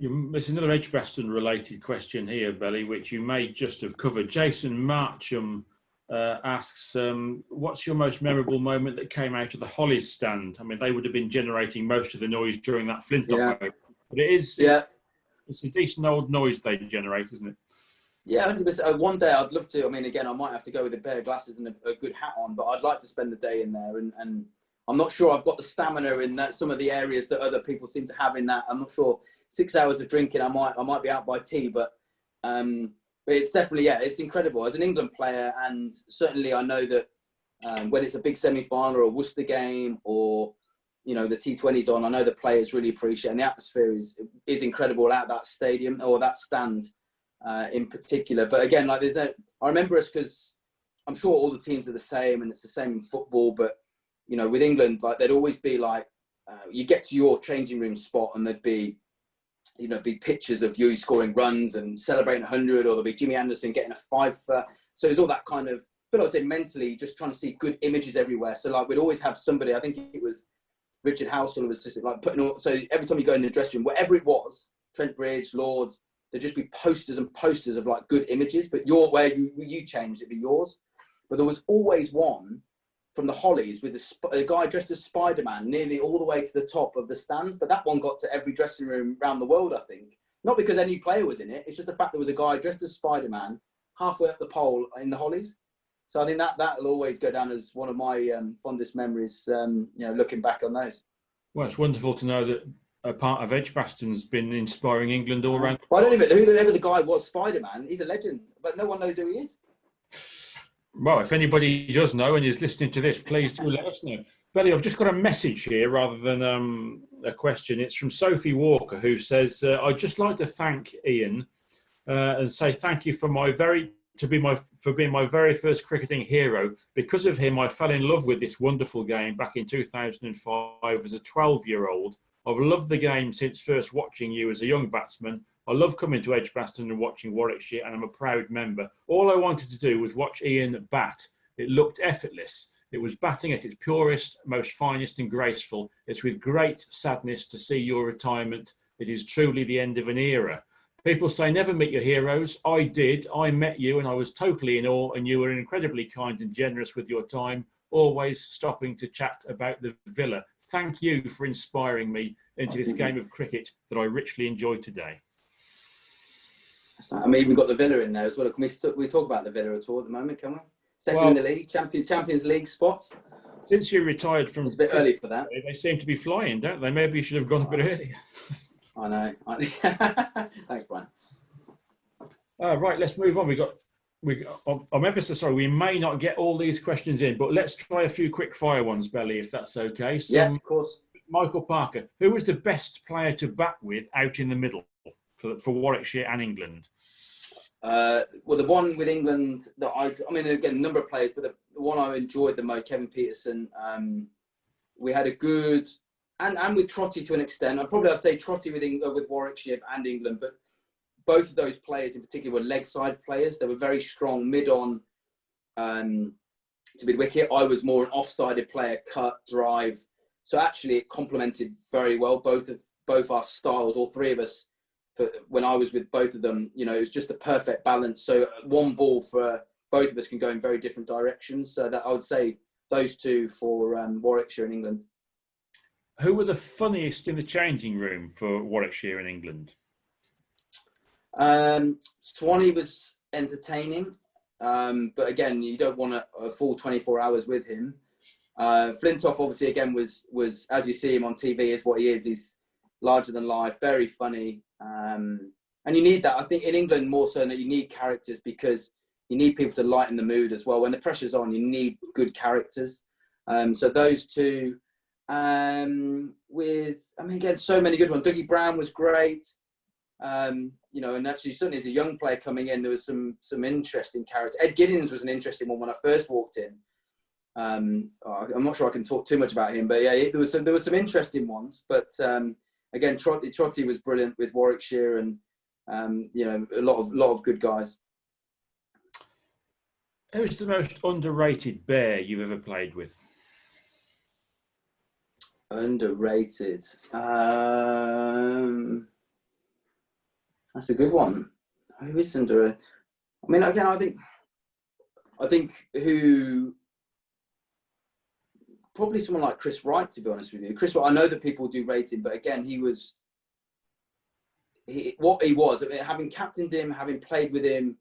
There's another Edgbaston related question here, Belly, which you may just have covered. Jason Marcham asks, what's your most memorable moment that came out of the Hollies stand? I mean, they would have been generating most of the noise during that Flintoff over, but it's a decent old noise they generate, isn't it? Yeah, 100%. One day I'd love to. I mean, again, I might have to go with a pair of glasses and a good hat on, but I'd like to spend the day in there. And I'm not sure I've got the stamina in that some of the areas that other people seem to have in that. I'm not sure. 6 hours of drinking, I might be out by tea, but it's definitely, it's incredible as an England player. And certainly I know that when it's a big semi-final or a Worcester game, or you know, the T20's on, I know the players really appreciate, and the atmosphere is incredible at that stadium or that stand in particular. But again, like I remember us, because I'm sure all the teams are the same, and it's the same in football, but you know, with England, like there'd always be like you get to your changing room spot and there'd be, you know, be pictures of you scoring runs and celebrating 100, or there'll be Jimmy Anderson getting a fifer. So it's all that kind of, but I would say mentally just trying to see good images everywhere. So like we'd always have somebody, I think it was Richard Housel, was just like putting all, so every time you go in the dressing room, wherever it was, Trent Bridge, Lords, there'd just be posters and posters of like good images, but where you changed, it'd be yours. But there was always one from the Hollies with a guy dressed as Spider-Man nearly all the way to the top of the stand. But that one got to every dressing room around the world, I think. Not because any player was in it. It's just the fact there was a guy dressed as Spider-Man halfway up the pole in the Hollies. So I think that'll always go down as one of my fondest memories, you know, looking back on those. Well, it's wonderful to know that a part of Edgbaston's been inspiring England all around. Well, I don't even, whoever the guy was, Spider-Man, he's a legend, but no one knows who he is. Well, if anybody does know and is listening to this, please do let us know. Belly, I've just got a message here rather than a question. It's from Sophie Walker, who says, I'd just like to thank Ian and say thank you for being my very first cricketing hero. Because of him, I fell in love with this wonderful game back in 2005 as a 12-year-old. I've loved the game since first watching you as a young batsman. I love coming to Edgbaston and watching Warwickshire, and I'm a proud member. All I wanted to do was watch Ian bat. It looked effortless. It was batting at its purest, most finest and graceful. It's with great sadness to see your retirement. It is truly the end of an era. People say never meet your heroes. I did. I met you and I was totally in awe, and you were incredibly kind and generous with your time, always stopping to chat about the Villa. Thank you for inspiring me into this game of cricket that I richly enjoy today. I mean, we've got the Villa in there as well. Can we talk about the Villa at all at the moment, can we? Second in the league, Champions League spots. Since you retired from... It's a bit early for that. They seem to be flying, don't they? Maybe you should have gone a bit earlier. I know. Thanks, Brian. Right, let's move on. I'm ever so sorry, we may not get all these questions in, but let's try a few quick fire ones, Belly, if that's okay. Yeah, of course. Michael Parker, who was the best player to bat with out in the middle for Warwickshire and England? Well, the one with England that I mean, again, a number of players, but the one I enjoyed the most, Kevin Peterson. We had a good, and with Trotty to an extent. I'd say Trotty with Warwickshire and England, but both of those players in particular were leg side players. They were very strong mid-on to mid-wicket. I was more an off-sided player, cut, drive. So actually it complemented very well both our styles, all three of us. When I was with both of them, it was just a perfect balance. So one ball for both of us can go in very different directions. So that I would say those two for Warwickshire and England. Who were the funniest in the changing room for Warwickshire and England? Swanee was entertaining, but again, you don't want a full 24 hours with him. Flintoff obviously again was as you see him on TV is what he is. He's larger than life, very funny. And you need that. I think in England more so that you need characters because you need people to lighten the mood as well. When the pressure's on, you need good characters. So those two, again, so many good ones. Dougie Brown was great. And actually certainly as a young player coming in, there was some interesting characters. Ed Giddins was an interesting one when I first walked in. I'm not sure I can talk too much about him, but yeah, there was some interesting ones. But again, Trotty was brilliant with Warwickshire, and a lot of good guys. Who's the most underrated bear you've ever played with? Underrated. That's a good one. Who is underrated? I mean, again, I think who. Probably someone like Chris Wright, to be honest with you. Chris Wright, I know that people do rate him, but again, he was, having captained him, having played with him,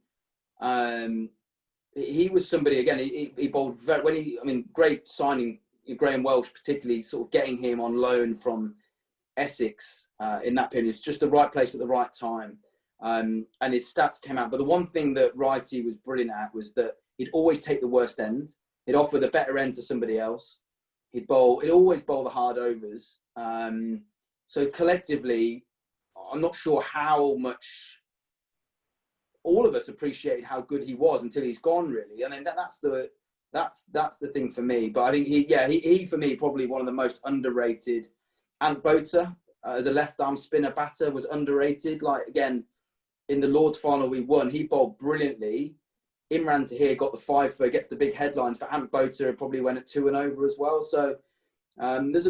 he was somebody, again, he bowled great signing, Graham Welsh particularly, sort of getting him on loan from Essex in that period. It's just the right place at the right time. And his stats came out. But the one thing that Wrighty was brilliant at was that he'd always take the worst end. He'd offer the better end to somebody else. He'd always bowl the hard overs. So collectively, I'm not sure how much all of us appreciated how good he was until he's gone, really. I mean, that's the thing for me. But I think he for me, probably one of the most underrated. Ant Boter, as a left-arm spinner batter, was underrated. Like, again, in the Lord's final we won, he bowled brilliantly. Imran Tahir got the 5 for, gets the big headlines, but Ant Boter probably went at 2 and over as well. So there's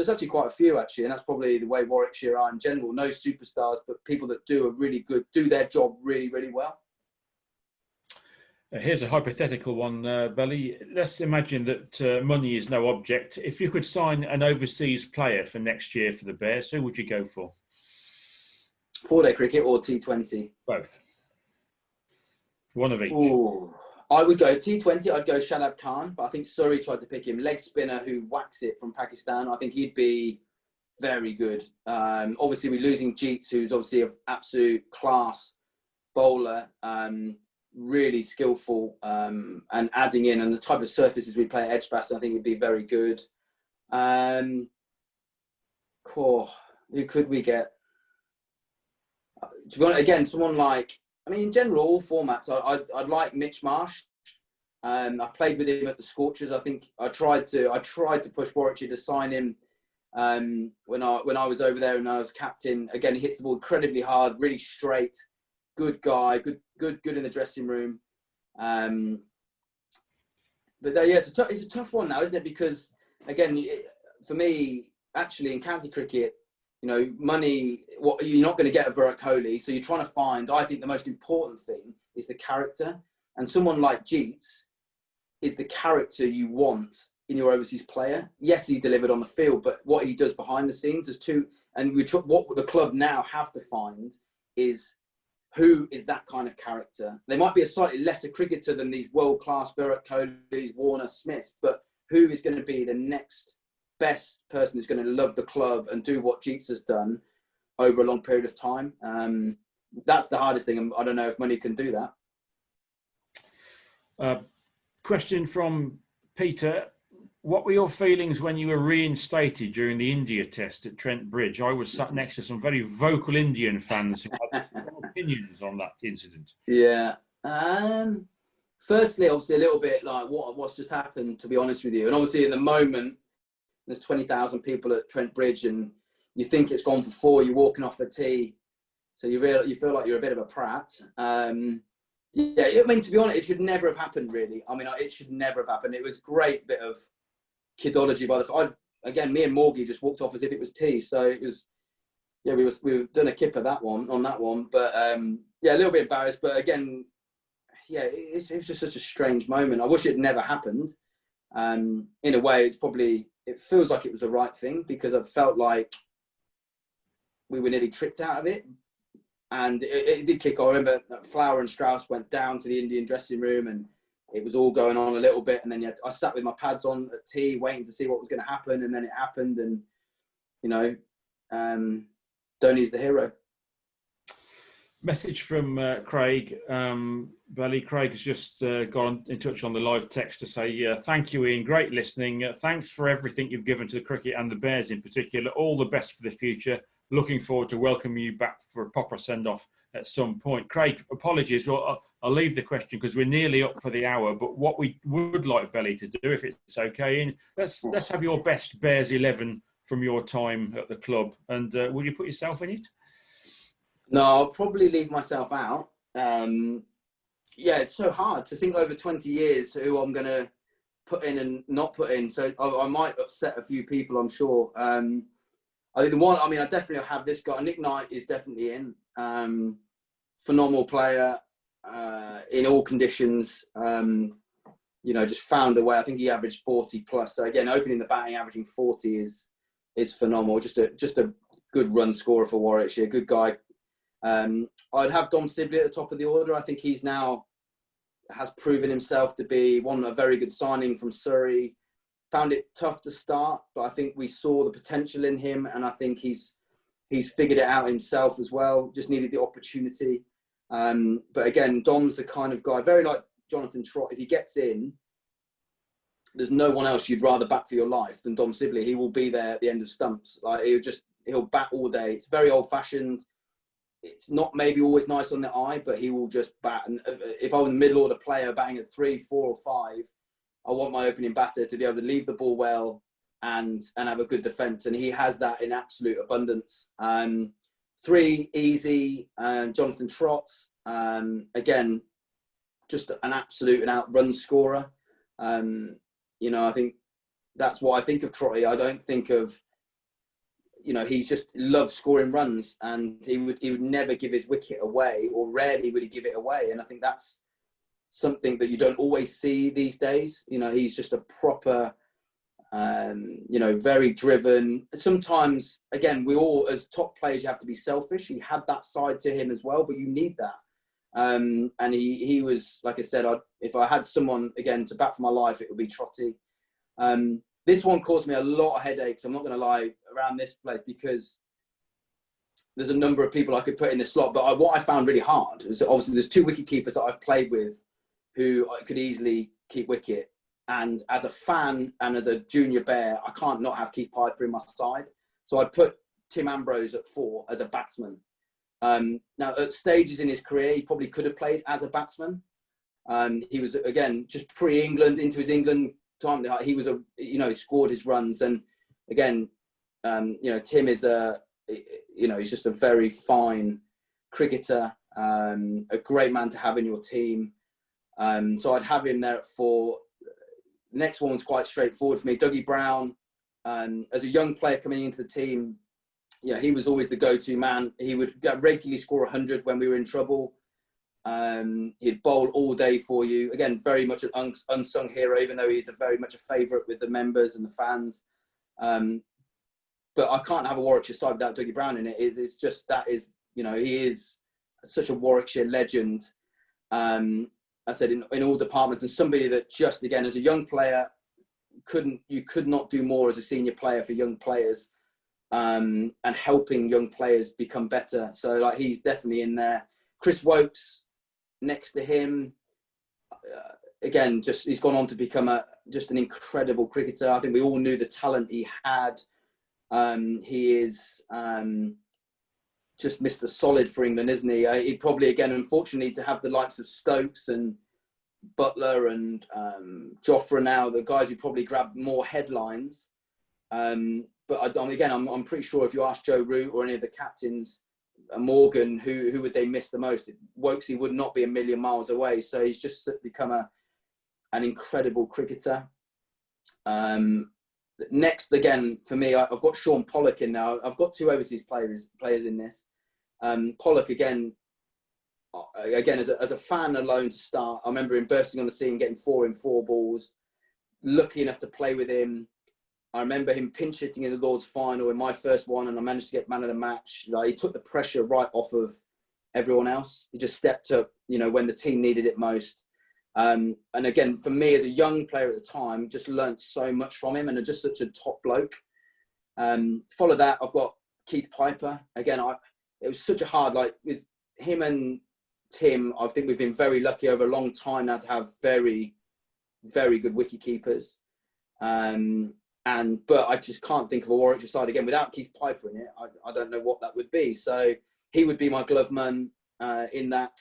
actually quite a few actually, and that's probably the way Warwickshire are in general. No superstars, but people that do their job really, really well. Here's a hypothetical one, Belly. Let's imagine that money is no object. If you could sign an overseas player for next year for the Bears, who would you go for? 4-day cricket or T20? Both. One of each. Ooh, I would go T20. I'd go Shadab Khan, but I think Surrey tried to pick him. Leg spinner who whacks it from Pakistan. I think he'd be very good. Obviously, we're losing Jeets, who's obviously an absolute class bowler, really skillful, and adding in, and the type of surfaces we play at Edgbaston, I think he'd be very good. Who could we get? To be honest, again, someone like, in general, all formats, I'd like Mitch Marsh. I played with him at the Scorchers. I think I tried to push Warwickshire to sign him when I was over there and I was captain. Again, he hits the ball incredibly hard, really straight, good guy, good in the dressing room. But yeah, it's a tough one now, isn't it? Because again, for me, actually, in county cricket, money, you're not going to get a Virat Kohli. So you're trying to find, I think the most important thing is the character. And someone like Jeets is the character you want in your overseas player. Yes, he delivered on the field, but what he does behind the scenes is what the club now have to find is who is that kind of character? They might be a slightly lesser cricketer than these world-class Virat Kohlis, Warner, Smiths, but who is going to be the next best person who's going to love the club and do what Jeets has done over a long period of time? That's the hardest thing. I don't know if money can do that. Question from Peter. What were your feelings when you were reinstated during the India test at Trent Bridge? I was sat next to some very vocal Indian fans who had strong opinions on that incident. Yeah. Firstly, obviously, a little bit like what's just happened, to be honest with you. And obviously, in the moment, there's 20,000 people at Trent Bridge, and you think it's gone for 4. You're walking off the tee, so you feel like you're a bit of a prat. Yeah, I mean, to be honest, it should never have happened, really. I mean, it should never have happened. It was a great bit of kidology by again, me and Morgie just walked off as if it was tea. So it was, yeah, we were done a kipper on that one. But yeah, a little bit embarrassed. But again, yeah, it was just such a strange moment. I wish it never happened. In a way, it feels like it was the right thing, because I felt like we were nearly tricked out of it. And it did kick off. I remember Flower and Strauss went down to the Indian dressing room, and it was all going on a little bit. And then I sat with my pads on at tea, waiting to see what was going to happen. And then it happened. And, you know, Dhoni's the hero. Message from Craig. Belly, Craig has just gone in touch on the live text to say, thank you, Ian. Great listening. Thanks for everything you've given to the cricket and the Bears in particular. All the best for the future. Looking forward to welcoming you back for a proper send-off at some point. Craig, apologies. Well, I'll leave the question because we're nearly up for the hour. But what we would like Belly to do, if it's okay, Ian, let's have your best Bears 11 from your time at the club. And will you put yourself in it? No, I'll probably leave myself out. Yeah, it's so hard to think over 20 years who I'm going to put in and not put in. So I might upset a few people, I'm sure. I think I definitely have this guy. Nick Knight is definitely in. Phenomenal player in all conditions. You know, just found a way. I think he averaged 40 plus. So again, opening the batting, averaging 40 is phenomenal. Just a good run scorer for Warwickshire. Good guy. I'd have Dom Sibley at the top of the order. I think he's now has proven himself to be a very good signing from Surrey. Found it tough to start, but I think we saw the potential in him, and I think he's figured it out himself as well. Just needed the opportunity. But again, Dom's the kind of guy, very like Jonathan Trott. If he gets in, there's no one else you'd rather bat for your life than Dom Sibley. He will be there at the end of stumps. Like he'll bat all day. It's very old-fashioned. It's not maybe always nice on the eye, but he will just bat. And if I was a middle order player batting at 3, 4, or 5, I want my opening batter to be able to leave the ball well and have a good defence. And he has that in absolute abundance. 3, easy. Jonathan Trott, again, just an absolute and out run scorer. You know, I think that's what I think of Trotty. I don't think of, you know, he's just loves scoring runs, and he would never give his wicket away, or rarely would he give it away. And I think that's something that you don't always see these days. You know, he's just a proper, you know, very driven. Sometimes, again, we all, as top players, you have to be selfish. He had that side to him as well, but you need that. And he was, like I said, if I had someone, again, to bat for my life, it would be Trotty. This one caused me a lot of headaches, I'm not going to lie, around this place, because there's a number of people I could put in the slot. But what I found really hard was that obviously there's 2 wicket keepers that I've played with who could easily keep wicket. And as a fan and as a junior Bear, I can't not have Keith Piper in my side. So I put Tim Ambrose at 4 as a batsman. Now, at stages in his career, he probably could have played as a batsman. He was, again, just pre-England, into his England time. He was he scored his runs. And again, you know, Tim is he's just a very fine cricketer, a great man to have in your team. So I'd have him there at 4. The next one's quite straightforward for me. Dougie Brown, as a young player coming into the team, yeah, he was always the go-to man. He would regularly score 100 when we were in trouble. He'd bowl all day for you. Again, very much an unsung hero, even though he's very much a favourite with the members and the fans. But I can't have a Warwickshire side without Dougie Brown in it. It's just, that is, you know, he is such a Warwickshire legend. I said in all departments, and somebody that just, again, as a young player, you could not do more as a senior player for young players, and helping young players become better. So like, he's definitely in there. Chris Wokes next to him, again, just he's gone on to become just an incredible cricketer. I think we all knew the talent he had. He is just Mr. Solid for England, isn't he? He'd probably, again, unfortunately, to have the likes of Stokes and Butler and Jofra now, the guys who probably grabbed more headlines. But I'm pretty sure if you ask Joe Root or any of the captains, Morgan, who would they miss the most? Wokesy would not be a million miles away. So he's just become an incredible cricketer. Next, again, for me, I've got Sean Pollock in now. I've got two overseas players in this. Pollock, again, as a fan alone to start, I remember him bursting on the scene, getting 4 in 4 balls, lucky enough to play with him. I remember him pinch hitting in the Lord's final in my first one, and I managed to get man of the match. Like, he took the pressure right off of everyone else. He just stepped up, when the team needed it most. And again, for me as a young player at the time, just learnt so much from him, and just such a top bloke. Follow that, I've got Keith Piper. Again, it was such a hard, like with him and Tim, I think we've been very lucky over a long time now to have very, very good wicket keepers. But I just can't think of a Warwickshire side again without Keith Piper in it. I don't know what that would be. So he would be my glove man in that.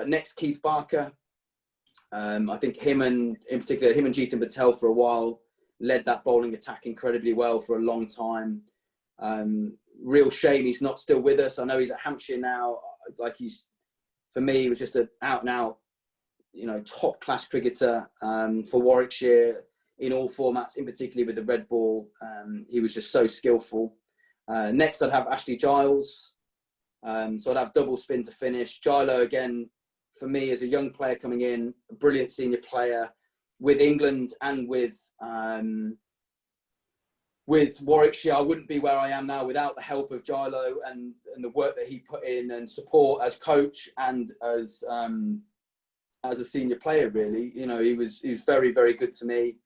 Next, Keith Barker. I think him and Jeetan Patel for a while led that bowling attack incredibly well for a long time. Real shame he's not still with us. I know he's at Hampshire now. Like, for me, he was just an out and out, top class cricketer for Warwickshire in all formats, in particular with the red ball. He was just so skillful. Next, I'd have Ashley Giles. So I'd have double spin to finish. Gilo, again, for me as a young player coming in, a brilliant senior player with England and with Warwickshire. I wouldn't be where I am now without the help of Gilo and the work that he put in and support as coach and as a senior player, really. He was very, very good to me.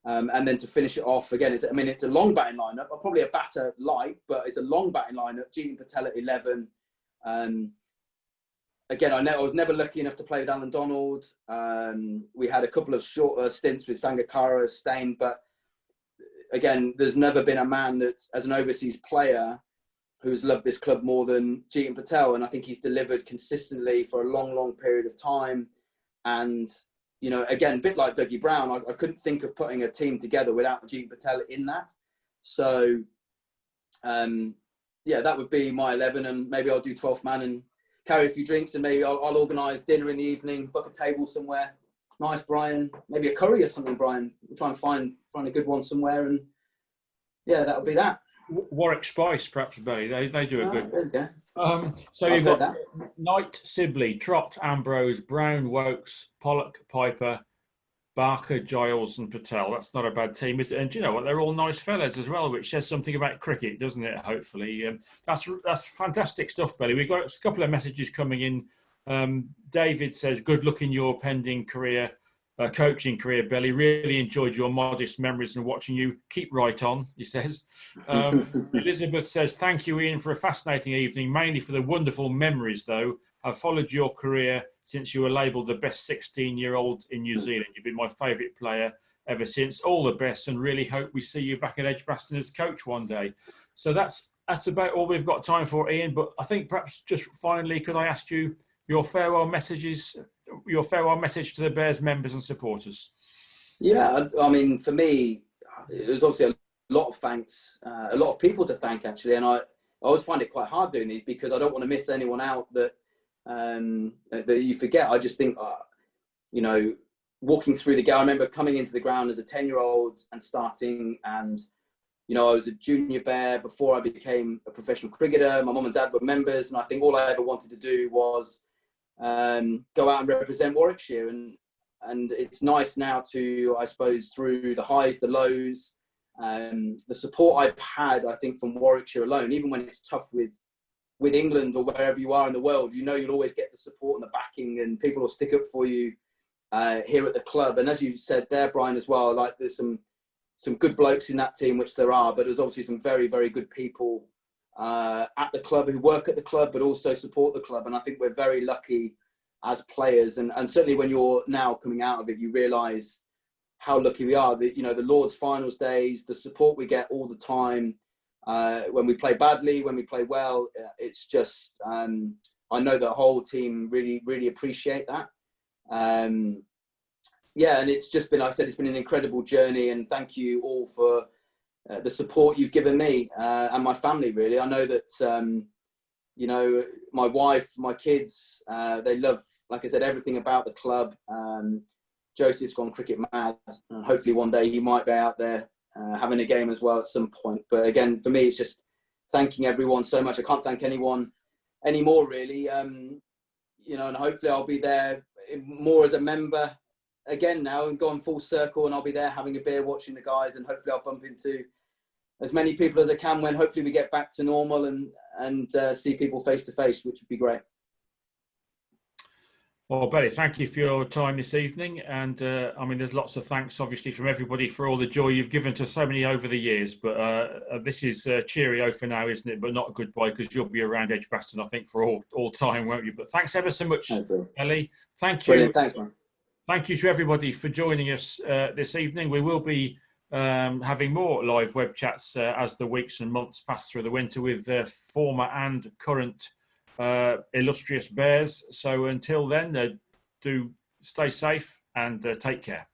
And then to finish it off, again, it's a long batting lineup, probably a batter light, but it's a long batting lineup. Jeetan Patel at 11. Again, I was never lucky enough to play with Alan Donald. We had a couple of short stints with Sangakkara, Stain, but again, there's never been a man that's, as an overseas player, who's loved this club more than Jeetan Patel. And I think he's delivered consistently for a long, long period of time. And, again, a bit like Dougie Brown, I couldn't think of putting a team together without Jeetan Patel in that. So, that would be my 11, and maybe I'll do 12th man and carry a few drinks, and maybe I'll organise dinner in the evening, book a table somewhere. Nice, Brian. Maybe a curry or something, Brian. We'll try and find a good one somewhere, and that'll be that. Warwick Spice, perhaps, Billy. They do a good. There we go. So you've got Knight, Sibley, Trott, Ambrose, Brown, Wokes, Pollock, Piper, Barker, Giles, and Patel. That's not a bad team, is it? And do you know what? They're all nice fellas as well, which says something about cricket, doesn't it? Hopefully, that's fantastic stuff, Billy. We've got a couple of messages coming in. David says, "Good luck in your pending career." Coaching career, Billy. Really enjoyed your modest memories and watching you. Keep right on, he says. Elizabeth says, "Thank you, Ian, for a fascinating evening, mainly for the wonderful memories, though. I've followed your career since you were labelled the best 16-year-old in New Zealand. You've been my favourite player ever since. All the best, and really hope we see you back at Edgbaston as coach one day." So that's about all we've got time for, Ian. But I think perhaps just finally, could I ask you your farewell message to the Bears members and supporters? Yeah, I mean, for me, it was obviously a lot of thanks, a lot of people to thank, actually. And I always find it quite hard doing these because I don't want to miss anyone out that you forget. I just think, walking through the ground, I remember coming into the ground as a 10-year-old and starting, and, I was a junior Bear before I became a professional cricketer. My mum and dad were members, and I think all I ever wanted to do was go out and represent Warwickshire, and it's nice now to, I suppose, through the highs, the lows, the support I've had, I think, from Warwickshire alone, even when it's tough with with England or wherever you are in the world, you know you'll always get the support and the backing, and people will stick up for you here at the club. And as you said there, Brian, as well, like there's some good blokes in that team, which there are, but there's obviously some very, very good people at the club who work at the club, but also support the club. And I think we're very lucky as players. And certainly when you're now coming out of it, you realise how lucky we are. The Lord's finals days, the support we get all the time, when we play badly, when we play well, it's just, I know the whole team really, really appreciate that. Yeah, and it's just been, like I said, it's been an incredible journey, and thank you all for the support you've given me and my family, really. I know that, my wife, my kids, they love, like I said, everything about the club. Joseph's gone cricket mad, and hopefully one day he might be out there having a game as well at some point. But again, for me, it's just thanking everyone so much. I can't thank anyone anymore, really. And hopefully I'll be there more as a member again now, and going full circle, and I'll be there having a beer, watching the guys, and hopefully I'll bump into as many people as I can when hopefully we get back to normal and see people face to face, which would be great. Well, Betty, thank you for your time this evening. And there's lots of thanks, obviously, from everybody for all the joy you've given to so many over the years. But this is cheerio for now, isn't it? But not goodbye, because you'll be around Edgbaston, I think, for all time, won't you? But thanks ever so much, Ellie. Thank you. Brilliant. Thanks, man. Thank you to everybody for joining us this evening. We will be having more live web chats as the weeks and months pass through the winter with former and current illustrious Bears. So until then, do stay safe and take care.